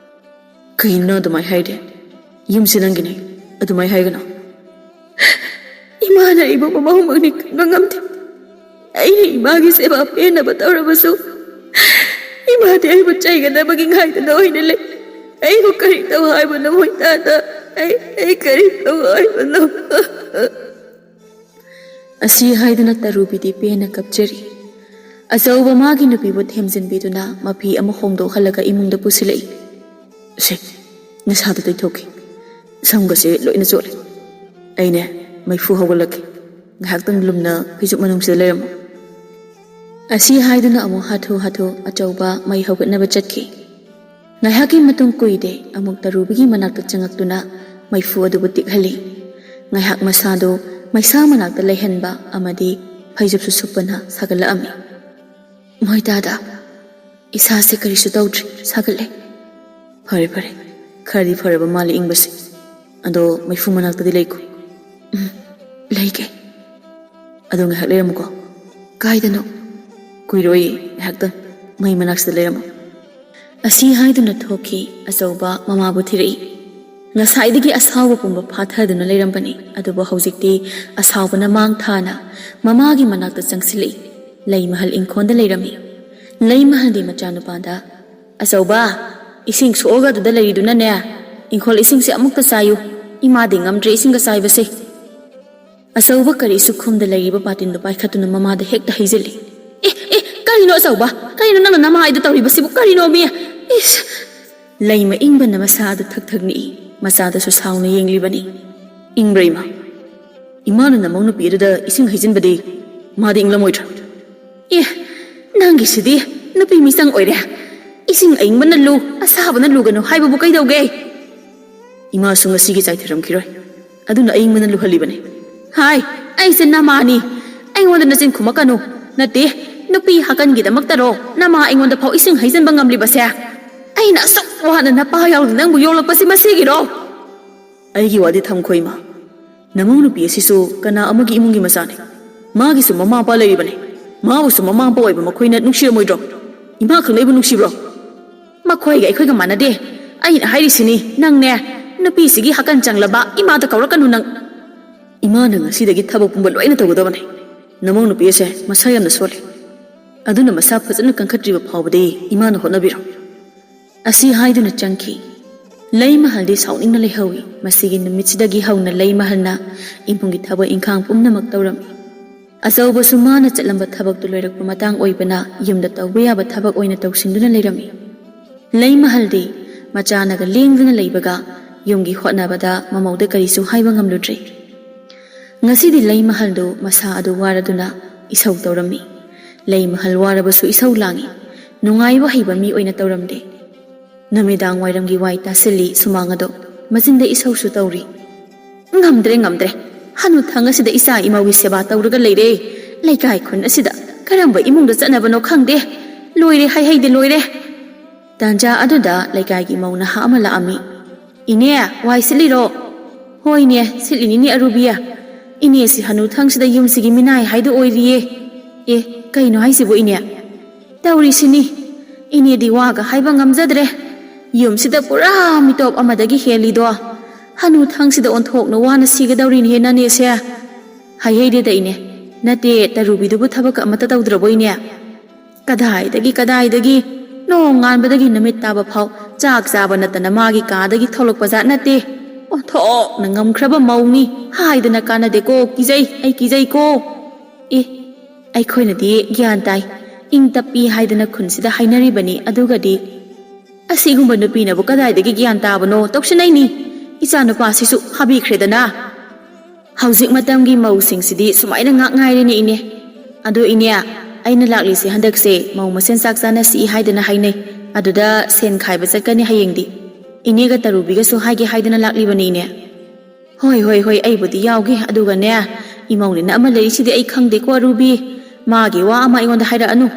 ꯀꯩꯅꯣ ꯑꯗꯨꯃꯥꯏ ꯍꯥꯏꯗꯦ ꯌꯨꯝꯁꯤ ꯅꯪꯒꯤꯅꯤ ꯑꯗꯨꯃꯥꯏ ꯍꯥꯏꯒꯅꯣ ꯏꯃꯥꯅ ꯑꯩꯕꯨ ꯃꯃꯧꯃꯛꯅꯤ ꯈꯟꯕ ꯉꯝꯗꯦ ꯑꯩꯅ ꯏꯃꯥꯒꯤ ꯁꯦꯕꯥ ꯄꯦꯟꯅꯕ ꯇꯧꯔꯕꯁꯨ ꯏꯃꯥꯗꯤ ꯑꯩꯕꯨ ꯆꯩꯒꯗꯕꯒꯤ ꯉꯥꯏꯗꯅ ꯑꯣꯏꯅ ꯂꯩ ꯑꯩꯕꯨ ꯀꯔꯤ ꯇꯧ ꯍꯥꯏꯕꯅꯣ ꯃꯣꯏꯇꯥꯗ ꯑꯩ ꯀꯔꯤ ꯇꯧ ꯍꯥꯏꯕꯅꯣ ꯑꯁꯤ ꯍꯥꯏꯗꯨꯅ ꯇꯔꯨꯕꯤꯗꯤ ꯄꯦꯟꯅ ꯀꯞꯆꯔꯤ ꯑꯆꯧꯕ ꯃꯥꯒꯤ ꯅꯨꯄꯤꯕꯨ ꯊꯦꯝꯖꯤꯟꯕꯤꯗꯨꯅ ꯃꯐꯤ ꯑꯃ ꯍꯣꯡꯗꯣꯛꯍꯜꯂꯒ ꯏꯃꯨꯡꯗ ꯄꯨꯁꯤꯜꯂꯛꯏ ꯁꯦ ꯅꯁꯥꯗ ꯇꯩꯊꯣꯛꯈꯤ ꯁꯝꯒꯁꯦ ꯂꯣꯏꯅ ꯆꯣꯠꯂꯦ ꯑꯩꯅꯦ ꯃꯩꯐꯨ ꯍꯧꯒꯠꯂꯛꯀꯦ ꯉꯥꯏꯍꯥꯛꯇꯪ ꯂꯨꯝꯅ ꯐꯩꯖꯨꯞ ꯃꯅꯨꯡꯁꯤꯗ ꯂꯩꯔꯝꯃꯨ ꯑꯁꯤ ꯍꯥꯏꯗꯨꯅ ꯑꯃꯨꯛ ꯍꯥꯊꯨ ꯍꯥꯊꯨ ꯑꯆꯧꯕ ꯃꯩ ꯍꯧꯒꯠꯅꯕ ꯆꯠꯈꯤ ꯉꯥꯏꯍꯥꯛꯀꯤ ꯃꯇꯨꯡ ꯀꯨꯏꯗꯦ ꯑꯃꯨꯛ ꯇꯔꯨꯕꯤꯒꯤ ꯃꯅꯥꯛꯇ ꯆꯪꯉꯛꯇꯨꯅ ꯃꯩꯐꯨ ꯑꯗꯨꯕꯨ ꯇꯤꯛꯍꯜꯂꯤ ꯉꯥꯏꯍꯥꯛ ꯃꯁꯥꯗꯨ ꯃꯩꯁꯥ ꯃꯅꯥꯛꯇ ꯂꯩꯍꯟꯕ ꯑꯃꯗꯤ ꯐꯩꯖꯨꯞꯁꯨ ꯁꯨꯞꯄꯅ ꯁꯥꯒꯠꯂꯛꯑꯝꯃꯤ ꯃꯣꯏꯇꯥꯗ ꯏꯁꯥꯁꯦ ꯀꯔꯤꯁꯨ ꯇꯧꯗ꯭ꯔꯤ ꯁꯥꯒꯠꯂꯦ ꯐꯔꯦ ꯐꯔꯦ ꯈꯔꯗꯤ ꯐꯔꯕ ꯃꯥꯜꯂꯤ ꯏꯪꯕꯁꯦ ꯑꯗꯣ ꯃꯩꯐꯨ ꯃꯅꯥꯛꯇꯗꯤ ꯂꯩꯀꯣ ꯂꯩꯒꯦ ꯑꯗꯣ ꯉꯥꯏꯍꯥꯛ ꯂꯩꯔꯝꯃꯨꯀꯣ ꯀꯥꯏꯗꯅꯣ ꯀꯨꯏꯔꯣꯏꯌꯦ ꯉꯥꯏꯍꯥꯛꯇꯪ ꯃꯩ ꯃꯅꯥꯛꯁꯤꯗ ꯂꯩꯔꯝꯃꯨ ꯑꯁꯤ ꯍꯥꯏꯗꯨꯅ ꯊꯣꯛꯈꯤ ꯑꯆꯧꯕ ꯃꯃꯥꯕꯨ ꯊꯤꯔꯛꯏ ꯉꯁꯥꯏꯗꯒꯤ ꯑꯁꯥꯎꯕ ꯄꯨꯝꯕ ꯐꯥꯊꯗꯨꯅ ꯂꯩꯔꯝꯕꯅꯤ ꯑꯗꯨꯕꯨ ꯍꯧꯖꯤꯛꯇꯤ ꯑꯁꯥꯎꯕꯅ ꯃꯥꯡ ꯊꯥꯅ ꯃꯃꯥꯒꯤ ꯃꯅꯥꯛꯇ ꯆꯪꯁꯤꯜꯂꯛꯏ ꯂꯩ ꯃꯍꯜ ꯏꯪꯈꯣꯜꯗ ꯂꯩꯔꯝꯃꯤ ꯂꯩ ꯃꯍꯜꯗꯤ ꯃꯆꯥꯅꯨꯄꯥꯗ ꯑꯆꯧꯕ ꯏꯁꯤꯡ ꯁꯣꯛꯑꯒ ꯑꯗꯨꯗ ꯂꯩꯔꯤꯗꯨꯅꯅꯦ ꯏꯪꯈꯣꯜ ꯏꯁꯤꯡꯁꯦ ꯑꯃꯨꯛꯇ ꯆꯥꯏꯌꯨ ꯏꯃꯥꯗꯤ ꯉꯝꯗ꯭ꯔꯦ ꯏꯁꯤꯡꯒ ꯆꯥꯏꯕꯁꯦ ꯑꯆꯧꯕ ꯀꯔꯤꯁꯨ ꯈꯨꯝꯗ ꯂꯩꯔꯤꯕ ꯕꯥꯇꯤꯟꯗꯨ ꯄꯥꯏꯈꯠꯇꯨꯅ ꯃꯃꯥꯗ ꯍꯦꯛꯇ ꯍꯩꯖꯤꯜꯂꯤ ꯀꯔꯤꯅꯣ ꯑꯆꯧꯕ ꯀꯔꯤꯅꯣ ꯅꯪꯅ ꯅꯃꯥꯏꯗ ꯇꯧꯔꯤꯕꯁꯤꯕꯨ ꯀꯔꯤꯅꯣ ꯃꯤ ꯏꯁ ꯂꯩꯃ ꯏꯪꯕꯅ ꯃꯁꯥꯗꯨ ꯊꯛ ꯊꯛ ꯅꯤꯛꯏ ꯃꯆꯥꯗꯁꯨ ꯁꯥꯎꯅ ꯌꯦꯡꯂꯤꯕꯅꯤ ꯏꯪꯕ꯭ꯔꯥ ꯏꯃꯥꯅ ꯅꯃꯧ ꯅꯨꯄꯤ ꯑꯗꯨꯗ ꯏꯁꯤꯡ ꯍꯩꯖꯤꯟꯕꯗꯤ ꯃꯥꯗꯤ ꯏꯪꯂꯝꯃꯣꯏꯗ꯭ꯔꯥ ꯅꯪꯒꯤꯁꯤꯗꯤ ꯅꯨꯄꯤ ꯃꯤꯆꯪ ꯑꯣꯏꯔꯦ ꯏꯁꯤꯡ ꯑꯏꯪꯕꯅ ꯂꯨ ꯑꯁꯥꯕꯅ ꯂꯨꯒꯅꯨ ꯍꯥꯏꯕꯕꯨ ꯀꯩꯗꯧꯒꯦ ꯏꯃꯥꯁꯨ ꯉꯁꯤꯒꯤ ꯆꯥꯏꯊꯔꯝꯈꯤꯔꯣꯏ ꯑꯗꯨꯅ ꯑꯏꯪꯕꯅ ꯂꯨꯍꯜꯂꯤꯕꯅꯤ ꯍꯥꯏ ꯑꯩꯁꯦ ꯅꯃꯥꯅꯤ ꯑꯩꯉꯣꯟꯗ ꯅꯆꯤꯟ ꯈꯨꯝꯃꯛꯀꯅꯨ ꯅꯠꯇꯦ ꯅꯨꯄꯤ ꯍꯥꯀꯟꯒꯤꯗꯃꯛꯇꯔꯣ ꯅꯃꯥ ꯑꯩꯉꯣꯟꯗ ꯐꯥꯎ ꯏꯁꯤꯡ ꯍꯩꯖꯤꯟꯕ ꯉꯝꯂꯤꯕꯁꯦ ꯑꯩꯅ ꯑꯁꯨꯛ ꯋꯥꯅ ꯅꯄꯥ ꯌꯥꯎꯅ ꯅꯪꯕꯨ ꯌꯣꯛꯂꯛꯄꯁꯤ ꯃꯁꯤꯒꯤꯔꯣ ꯑꯩꯒꯤ ꯋꯥꯗꯤ ꯊꯝꯈꯣ ꯏꯃꯥ ꯅꯃꯧ ꯅꯨꯄꯤ ꯑꯁꯤꯁꯨ ꯀꯅꯥ ꯑꯃꯒꯤ ꯏꯃꯨꯡꯒꯤ ꯃꯆꯥꯅꯤ ꯃꯥꯒꯤꯁꯨ ꯃꯃꯥ ꯃꯄꯥ ꯂꯩꯔꯤꯕꯅꯤ ꯃꯥꯕꯨꯁꯨ ꯃꯃꯥ ꯃꯄꯥ ꯑꯣꯏꯕ ꯃꯈꯣꯏꯅ ꯅꯨꯡꯁꯤꯔꯝꯃꯣꯏꯗ꯭ꯔꯣ ꯏꯃꯥ ꯈꯛꯅꯩꯕꯨ ꯅꯨꯡꯁꯤꯕ꯭ꯔꯣ ꯃꯈꯣꯏꯒ ꯑꯩꯈꯣꯏꯒ ꯃꯥꯟꯅꯗꯦ ꯑꯩꯅ ꯍꯥꯏꯔꯤꯁꯤꯅꯤ ꯅꯪꯅꯦ ꯅꯨꯄꯤꯁꯤꯒꯤ ꯍꯥꯀꯟ ꯆꯪꯂꯕ ꯏꯃꯥꯗ ꯀꯧꯔꯛꯀꯅꯨ ꯅꯪ ꯏꯃꯥꯅ ꯉꯁꯤꯗꯒꯤ ꯊꯕꯛ ꯄꯨꯝꯕ ꯂꯣꯏꯅ ꯇꯧꯒꯗꯕꯅꯤ ꯅꯃꯧ ꯅꯨꯄꯤ ꯑꯁꯦ ꯃꯁꯥ ꯌꯥꯝꯅ ꯁꯣꯜꯂꯤ ꯑꯗꯨꯅ ꯃꯁꯥ ꯐꯖꯅ ꯀꯟꯈꯠꯇ꯭ꯔꯤꯕ ꯐꯥꯎꯕꯗꯤ ꯏꯃꯥꯅ ꯍꯣꯠꯅꯕꯤꯔꯣ ꯑꯁꯤ ꯍꯥꯏꯗꯨꯅ ꯆꯪꯈꯤ ꯂꯩ ꯃꯍꯜꯗꯤ ꯁꯥꯎꯅꯤꯡꯅ ꯂꯩꯍꯧꯏ ꯃꯁꯤꯒꯤ ꯅꯨꯃꯤꯠꯁꯤꯗꯒꯤ ꯍꯧꯅ ꯂꯩ ꯃꯍꯜꯅ ꯏꯃꯨꯡꯒꯤ ꯊꯕꯛ ꯏꯪꯈꯥꯡ ꯄꯨꯝꯅꯃꯛ ꯇꯧꯔꯝꯃꯤ ꯑꯆꯧꯕꯁꯨ ꯃꯥꯅ ꯆꯠꯂꯝꯕ ꯊꯕꯛꯇꯨ ꯂꯣꯏꯔꯛꯄ ꯃꯇꯥꯡ ꯑꯣꯏꯕꯅ ꯌꯨꯝꯗ ꯇꯧꯕ ꯌꯥꯕ ꯊꯕꯛ ꯑꯣꯏꯅ ꯇꯧꯁꯤꯟꯗꯨꯅ ꯂꯩꯔꯝꯃꯤ ꯂꯩ ꯃꯍꯜꯗꯤ ꯃꯆꯥꯅꯒ ꯂꯦꯡꯗꯨꯅ ꯂꯩꯕꯒ ꯌꯨꯝꯒꯤ ꯍꯣꯠꯅꯕꯗ ꯃꯃꯧꯗ ꯀꯔꯤꯁꯨ ꯍꯥꯏꯕ ꯉꯝꯂꯨꯗ꯭ꯔꯦ ꯉꯁꯤꯗꯤ ꯂꯩ ꯃꯍꯜꯗꯨ ꯃꯁꯥ ꯑꯗꯨ ꯋꯥꯔꯗꯨꯅ ꯏꯁꯧ ꯇꯧꯔꯝꯃꯤ ꯂꯩ ꯃꯍꯜ ꯋꯥꯔꯕꯁꯨ ꯏꯁꯧ ꯂꯥꯡꯏ ꯅꯨꯡꯉꯥꯏꯕ ꯍꯩꯕ ꯃꯤ ꯑꯣꯏꯅ ꯇꯧꯔꯝꯗꯦ ꯅꯨꯃꯤꯗꯥꯡ ꯋꯥꯏꯔꯝꯒꯤ ꯋꯥꯏ ꯇꯥꯁꯤꯜꯂꯤ ꯁꯨꯃꯥꯡ ꯑꯗꯣ ꯃꯆꯤꯟꯗ ꯏꯁꯧꯁꯨ ꯇꯧꯔꯤ ꯉꯝꯗ꯭ꯔꯦ ꯍꯅꯨꯊꯪ ꯑꯁꯤꯗ ꯏꯆꯥ ꯏꯃꯧꯒꯤ ꯁꯦꯕꯥ ꯇꯧꯔꯒ ꯂꯩꯔꯦ ꯂꯩꯀꯥꯏ ꯈꯨꯟ ꯑꯁꯤꯗ ꯀꯔꯝꯕ ꯏꯃꯨꯡꯗ ꯆꯠꯅꯕꯅꯣ ꯈꯪꯗꯦ ꯂꯣꯏꯔꯦ ꯍꯩꯍꯩꯗꯦ ꯂꯣꯏꯔꯦ ꯇꯥꯟꯖꯥ ꯑꯗꯨꯗ ꯂꯩꯀꯥꯏꯒꯤ ꯃꯧ ꯅꯍꯥ ꯑꯃ ꯂꯥꯛꯑꯝꯃꯤ ꯏꯅꯦ ꯋꯥꯏ ꯁꯤꯠꯂꯤꯔꯣ ꯍꯣꯏꯅꯦ ꯁꯤꯠꯂꯤꯅꯤꯅꯦ ꯑꯔꯨꯕꯤꯌꯥ ꯏꯅꯦꯁꯤ ꯍꯅꯨꯊꯪꯁꯤꯗ ꯌꯨꯝꯁꯤꯒꯤ ꯃꯤꯅꯥꯏ ꯍꯥꯏꯗꯣ ꯑꯣꯏꯔꯤꯌꯦ ꯀꯩꯅꯣ ꯍꯥꯏꯁꯤꯕꯨ ꯏꯅꯦ ꯇꯧꯔꯤꯁꯤꯅꯤ ꯏꯅꯦꯗꯤ ꯋꯥꯒ ꯍꯥꯏꯕ ꯉꯝꯖꯗ꯭ꯔꯦ ꯌꯨꯝꯁꯤꯗ ꯄꯨꯔꯥ ꯃꯤꯇꯣꯞ ꯑꯃꯗꯒꯤ ꯍꯦꯜꯂꯤꯗꯣ ꯍꯅꯨꯊꯪꯁꯤꯗ ꯑꯣꯟꯊꯣꯛꯅ ꯋꯥꯅ ꯁꯤꯒꯗꯧꯔꯤꯅꯦ ꯅꯅꯦꯁꯦ ꯍꯩꯍꯩꯗꯦꯗ ꯏꯅꯦ ꯅꯠꯇꯦ ꯇꯔꯨꯕꯤꯗꯨꯕꯨ ꯊꯕꯛ ꯑꯃꯠꯇ ꯇꯧꯗ꯭ꯔꯕꯣ ꯏꯅꯦ ꯀꯗꯥꯏꯗꯒꯤ ꯅꯣꯡ ꯉꯥꯟꯕꯗꯒꯤ ꯅꯨꯃꯤꯠ ꯇꯥꯕ ꯐꯥꯎ ꯆꯥꯛ ꯆꯥꯕ ꯅꯠꯇꯅ ꯃꯥꯒꯤ ꯀꯥꯗꯒꯤ ꯊꯣꯛꯂꯛꯄ ꯖꯥꯠ ꯅꯠꯇꯦ ꯑꯣꯟꯊꯣꯛꯅ ꯉꯝꯈ꯭ꯔꯕ ꯃꯧꯅꯤ ꯍꯥꯏꯗꯅ ꯀꯥꯟꯅꯗꯦꯀꯣ ꯀꯤꯖꯩ ꯑꯩ ꯀꯤꯖꯩꯀꯣ ꯑꯩꯈꯣꯏꯅꯗꯤ ꯒ꯭ꯌꯥꯟ ꯇꯥꯏ ꯏꯪ ꯇꯞꯄꯤ ꯍꯥꯏꯗꯅ ꯈꯨꯟꯁꯤꯗ ꯍꯥꯏꯅꯔꯤꯕꯅꯤ ꯑꯗꯨꯒꯗꯤ ꯑꯁꯤꯒꯨꯝꯕ ꯅꯨꯄꯤꯅꯕꯨ ꯀꯗꯥꯏꯗꯒꯤ ꯒ꯭ꯌꯥꯟ ꯇꯥꯕꯅꯣ ꯇꯧꯁꯤꯟꯅꯩꯅꯤ ꯏꯆꯥ ꯅꯨꯄꯥꯁꯤꯁꯨ ꯍꯥꯕꯤꯈ꯭ꯔꯦꯗꯅ ꯍꯧꯖꯤꯛ ꯃꯇꯝꯒꯤ ꯃꯧꯁꯤꯡꯁꯤꯗꯤ ꯁꯨꯃꯥꯏꯅ ꯉꯥꯛ ꯉꯥꯏꯔꯦꯅꯦ ꯏꯅꯦ ꯑꯗꯣ ꯏꯅꯦ ꯑꯩꯅ ꯂꯥꯛꯂꯤꯁꯦ ꯍꯟꯗꯛꯁꯦ ꯃꯧ ꯃꯁꯦꯟ ꯆꯥꯛ ꯆꯥꯅꯁꯤ ꯍꯥꯏꯗꯅ ꯍꯥꯏꯅꯩ ꯑꯗꯨꯗ ꯁꯦꯟ ꯈꯥꯏꯕ ꯆꯠꯀꯅꯤ ꯍꯌꯦꯡꯗꯤ ꯏꯅꯦꯒ ꯇꯔꯨꯕꯤꯒꯁꯨ ꯍꯥꯏꯒꯦ ꯍꯥꯏꯗꯅ ꯂꯥꯛꯂꯤꯕꯅꯤ ꯏꯅꯦ ꯍꯣꯏ ꯑꯩꯕꯨꯗꯤ ꯌꯥꯎꯒꯦ ꯑꯗꯨꯒꯅꯦ ꯏꯃꯧꯅꯤꯅ ꯑꯃ ꯂꯩꯔꯤꯁꯤꯗꯤ ꯑꯩ ꯈꯪꯗꯦꯀꯣ ꯑꯔꯨꯕꯤ ꯃꯥꯒꯤ ꯋꯥ ꯑꯃ ꯑꯩꯉꯣꯟꯗ ꯍꯥꯏꯔꯛꯑꯅꯨ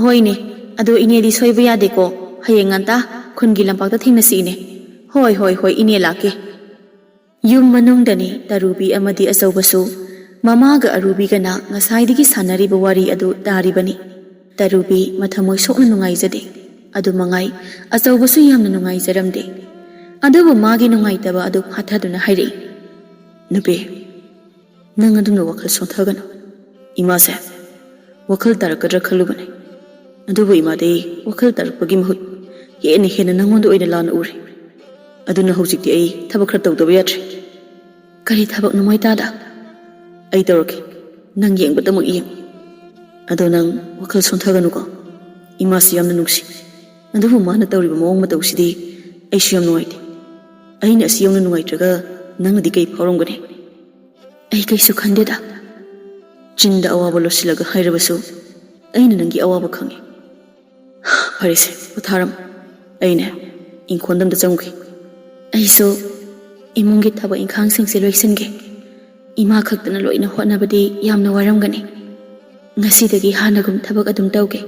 ꯍꯣꯏꯅꯦ ꯑꯗꯣ ꯏꯅꯦꯗꯤ ꯁꯣꯏꯕ ꯌꯥꯗꯦꯀꯣ ꯍꯌꯦꯡ ꯉꯟꯇꯥ ꯈꯨꯟꯒꯤ ꯂꯝꯄꯥꯛꯇ ꯊꯦꯡꯅꯁꯤ ꯏꯅꯦ ꯍꯣꯏ ꯏꯅꯦ ꯂꯥꯛꯀꯦ ꯌꯨꯝ ꯃꯅꯨꯡꯗꯅꯤ ꯇꯔꯨꯕꯤ ꯑꯃꯗꯤ ꯑꯆꯧꯕꯁꯨ ꯃꯃꯥꯒ ꯑꯔꯨꯕꯤꯒꯅ ꯉꯁꯥꯏꯗꯒꯤ ꯁꯥꯟꯅꯔꯤꯕ ꯋꯥꯔꯤ ꯑꯗꯨ ꯇꯥꯔꯤꯕꯅꯤ ꯇꯔꯨꯕꯤ ꯃꯊꯃꯣꯏ ꯁꯣꯛꯅ ꯅꯨꯡꯉꯥꯏꯖꯗꯦ ꯑꯗꯨ ꯃꯉꯥꯏ ꯑꯆꯧꯕꯁꯨ ꯌꯥꯝꯅ ꯅꯨꯡꯉꯥꯏꯖꯔꯝꯗꯦ ꯑꯗꯨꯕꯨ ꯃꯥꯒꯤ ꯅꯨꯡꯉꯥꯏꯇꯕ ꯑꯗꯨ ꯐꯥꯊꯗꯨꯅ ꯍꯥꯏꯔꯛꯏ nang adumna wakhal sonthagano ima se wakhal tarakadra khalubane adubu ima de wakhal tarakpagi mahut yeni hena nangonda oina lana ure aduna hojikti ai thabak khar tawdaba yatri kari thabak numai tada ai tawrake nang yengbada mo iyeng ado nang wakhal sonthaganu ko ima si yamna nungsi adubu mana tawriba mawong matawsidi ai siyam nuaite aina asiyamna nungaitraga nangadi kai phawromgani ai kaisu khandeda chinda awaba losilaga hairabasu aina nangi awaba khangi farise utharam aine inkhondam da changki aiso imungi thaba inkhang sing se loisenge ima khaktana loina hotnabadi yamna waramgani ngasi dagi hanagum thabak adum tawge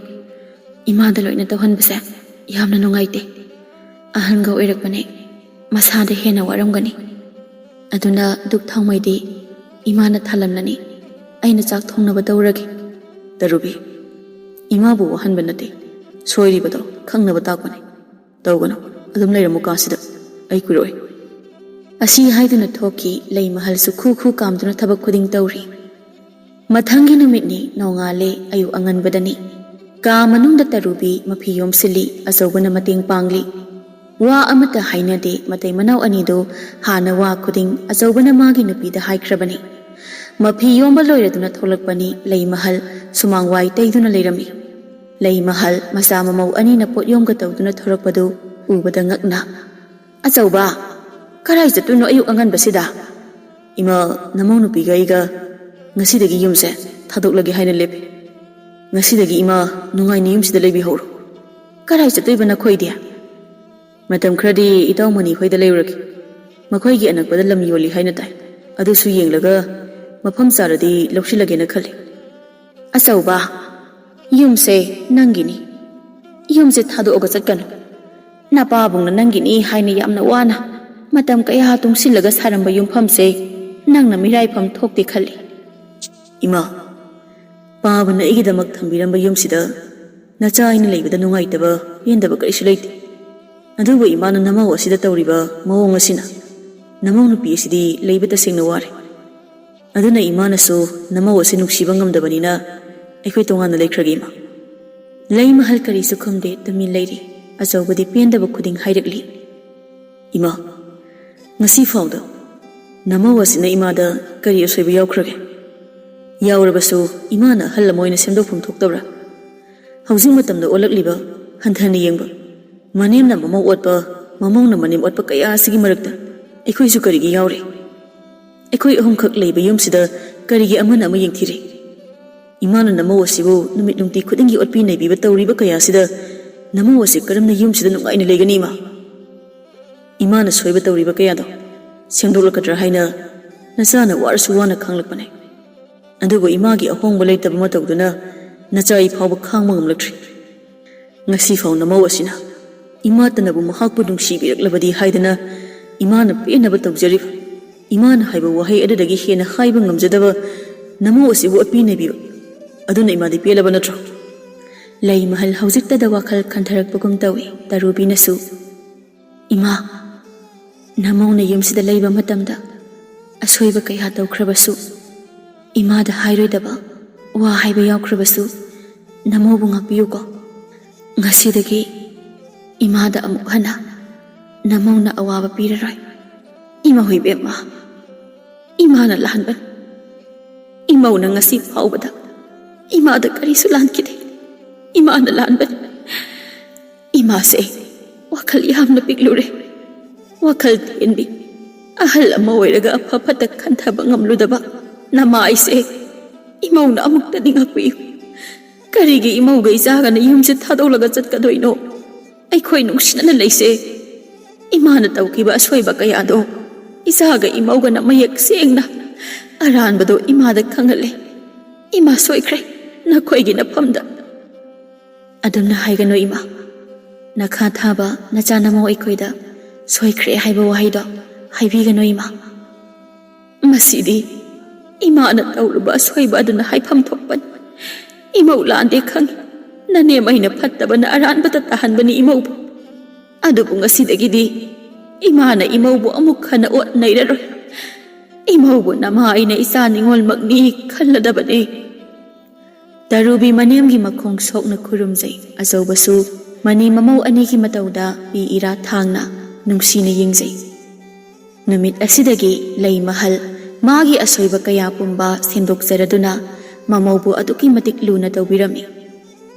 ima da loina tawhanbase yamna nungaite ahanga oirakpane masada hena waramgani aduna duk thangmaidi imana thalamlani aina chak thongnaba tawrage darubi ima bu wahanba nate soiribado khangnaba takpane tawgano adum leiramu kasida ai kuroi asi haiduna thoki lei mahal su khu khu kamduna thabak khuding tawri mathangi numitni nongale ayu anganbadani ka manungda tarubi mafiyom sili azogana mating pangli wa amata hainade matai manau anido hana wa khuding azogana magi nupida haikrabani mafiyom baloiraduna tholakpani lei mahal sumangwai taiduna leirami lei mahal masa mamau ani na potyom ga tawduna thorakpadu ubada ngakna azauba karai jatuno ayu angan basida ima namau nupiga iga ngasidagi yumse thadoklagi haina lep ngasidagi ima nungai ni yumsida lebi hor karai jatuiba na khoidia matam khradi itaw mani khoida leuraki makhoi gi anakpada lam yoli haina tai adu su yenglaga mafam saradi loksilage na khali asauba yumse nangini yumse thado oga chatkanu napa bungna nangini haina yamna wana matam kaya tungsilaga saramba yumfamse nangna mirai pham thokti khali ima pabana igidamak thambiramba yumsida nacha aina leibada nungaitaba yendaba kaisu leite adubu imana namau asida tawriba mawong asina namau nupi asidi leibada sengna ware aduna imana so namau asi nuksiba ngamdabanina aikhoi tongana leikragi ima lei mahal kari su khamde tamin leiri azawbadi pendaba khuding hairakli ima ngasi fawda namau asina imada kari asoiba yawkrage yawrabasu imana hallamoina semdokphum thoktabra haujing matamda olakliba hanthana yengba manemna mamau otpa mamongna manem otpa kaya asigi marakta aikhoi su karigi yawre aikhoi ahum khak leiba yumsida karigi amana ama yengthire imana namau asibu numit nungti khudingi otpi naibiba tawriba kaya sida namau asi karamna yumsida nungaina leigani ma imana soiba tawriba kaya do sengdoklakadra haina nasana warsu wana khanglakpane adubu imagi ahongba leitaba matawduna nachai phawba khangma ngamlaktri ngasi faw namau asina imatanabu mahakpu nungsibilaklabadi haidana imana penaba tawjarib imana haiba wahai adadagi hena haiba ngamjadaba namau asibu atpi naibiba aduna imadi pelaba natro lei mahal haujiktada wakhal khantarakpagum tawi tarubinasu ima namauna yumsida leiba matamda asoiba kaya tawkhrabasu imada hairoidaba wa haiba yawkhrabasu namobu ngapiyuko ngasidagi imada amuk hana namauna awaba piraroi ima hoibema imana lahanban imauna ngasi phawbada imada karisu lankide imana lahanban imase wakhal yamna piklure wakhal tenbi ahal ama oiraga aphapata khanthaba ngamludaba nama aise imauna amukta dingakpiyu karigi imauga isaga na yumse thadolaga chatkadoino aikhoi nungsinana leise imana tawkiba asoiba kayado isaga imauga na mayek sengna aranbado imada khangale ima soikre nakhoigi na phamda adumna haigano ima nakha thaba nachana mau aikhoida soikre haiba wahaido haibigano ima masidi imana tawruba soiba aduna haifam thokpan imau lande khang nane maina phattaba na aranbata tahanbani imau adubu ngasidagidi imana imau bu amuk khana ot nairaroi ꯏꯃꯧꯕꯨ ꯅꯃꯥ ꯑꯩꯅ ꯏꯆꯥ ꯅꯤꯡꯉꯣꯜꯃꯛꯅꯤ ꯈꯜꯂꯗꯕꯅꯤ꯫ ꯇꯔꯨꯕꯤ ꯃꯅꯦꯝꯒꯤ ꯃꯈꯣꯡ ꯁꯣꯛꯅ ꯈꯨꯔꯨꯝꯖꯩ꯫ ꯑꯆꯧꯕꯁꯨ money ꯃꯃꯧ ꯑꯅꯤꯒꯤ ꯃꯇꯧꯗ ꯄꯤ era ꯊꯥꯡꯅ ꯅꯨꯡꯁꯤꯅ ꯌꯦꯡꯖꯩ꯫ ꯅꯨꯃꯤꯠ ꯑꯁꯤꯗꯒꯤ ꯂꯩ ꯃꯍꯜ ꯃꯥꯒꯤ ꯑꯁꯣꯏꯕ ꯀꯌꯥ ꯄꯨꯝꯕ ꯁꯦꯝꯗꯣꯛꯆꯔꯗꯨꯅ ꯃꯃꯧꯕꯨ ꯑꯗꯨꯛꯀꯤ ꯃꯇꯤꯛ ꯂꯨꯅ ꯇꯧꯕꯤꯔꯝꯃꯤ꯫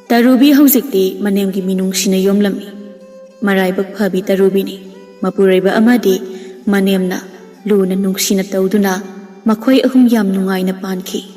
ꯇꯔꯨꯕꯤ ꯍꯧꯖꯤꯛꯇꯤ ꯃꯅꯦꯝꯒꯤ ꯃꯤꯅꯨꯡꯁꯤꯅ ꯌꯣꯝꯂꯝꯃꯤ꯫ ꯃꯔꯥꯏꯕꯛ ꯐꯕꯤ ꯇꯔꯨꯕꯤꯅꯤ꯫ ꯃꯄꯨꯔꯣꯏꯕ ꯑꯃꯗꯤ ꯃꯅꯦꯝꯅ ꯂꯨꯅ ꯅꯨꯡꯁꯤꯅ ꯇꯧꯗꯨꯅ ꯃꯈꯣꯏ ꯑꯍꯨꯝ ꯌꯥꯝ ꯅꯨꯡꯉꯥꯏꯅ ꯄꯥꯟꯈꯤ꯫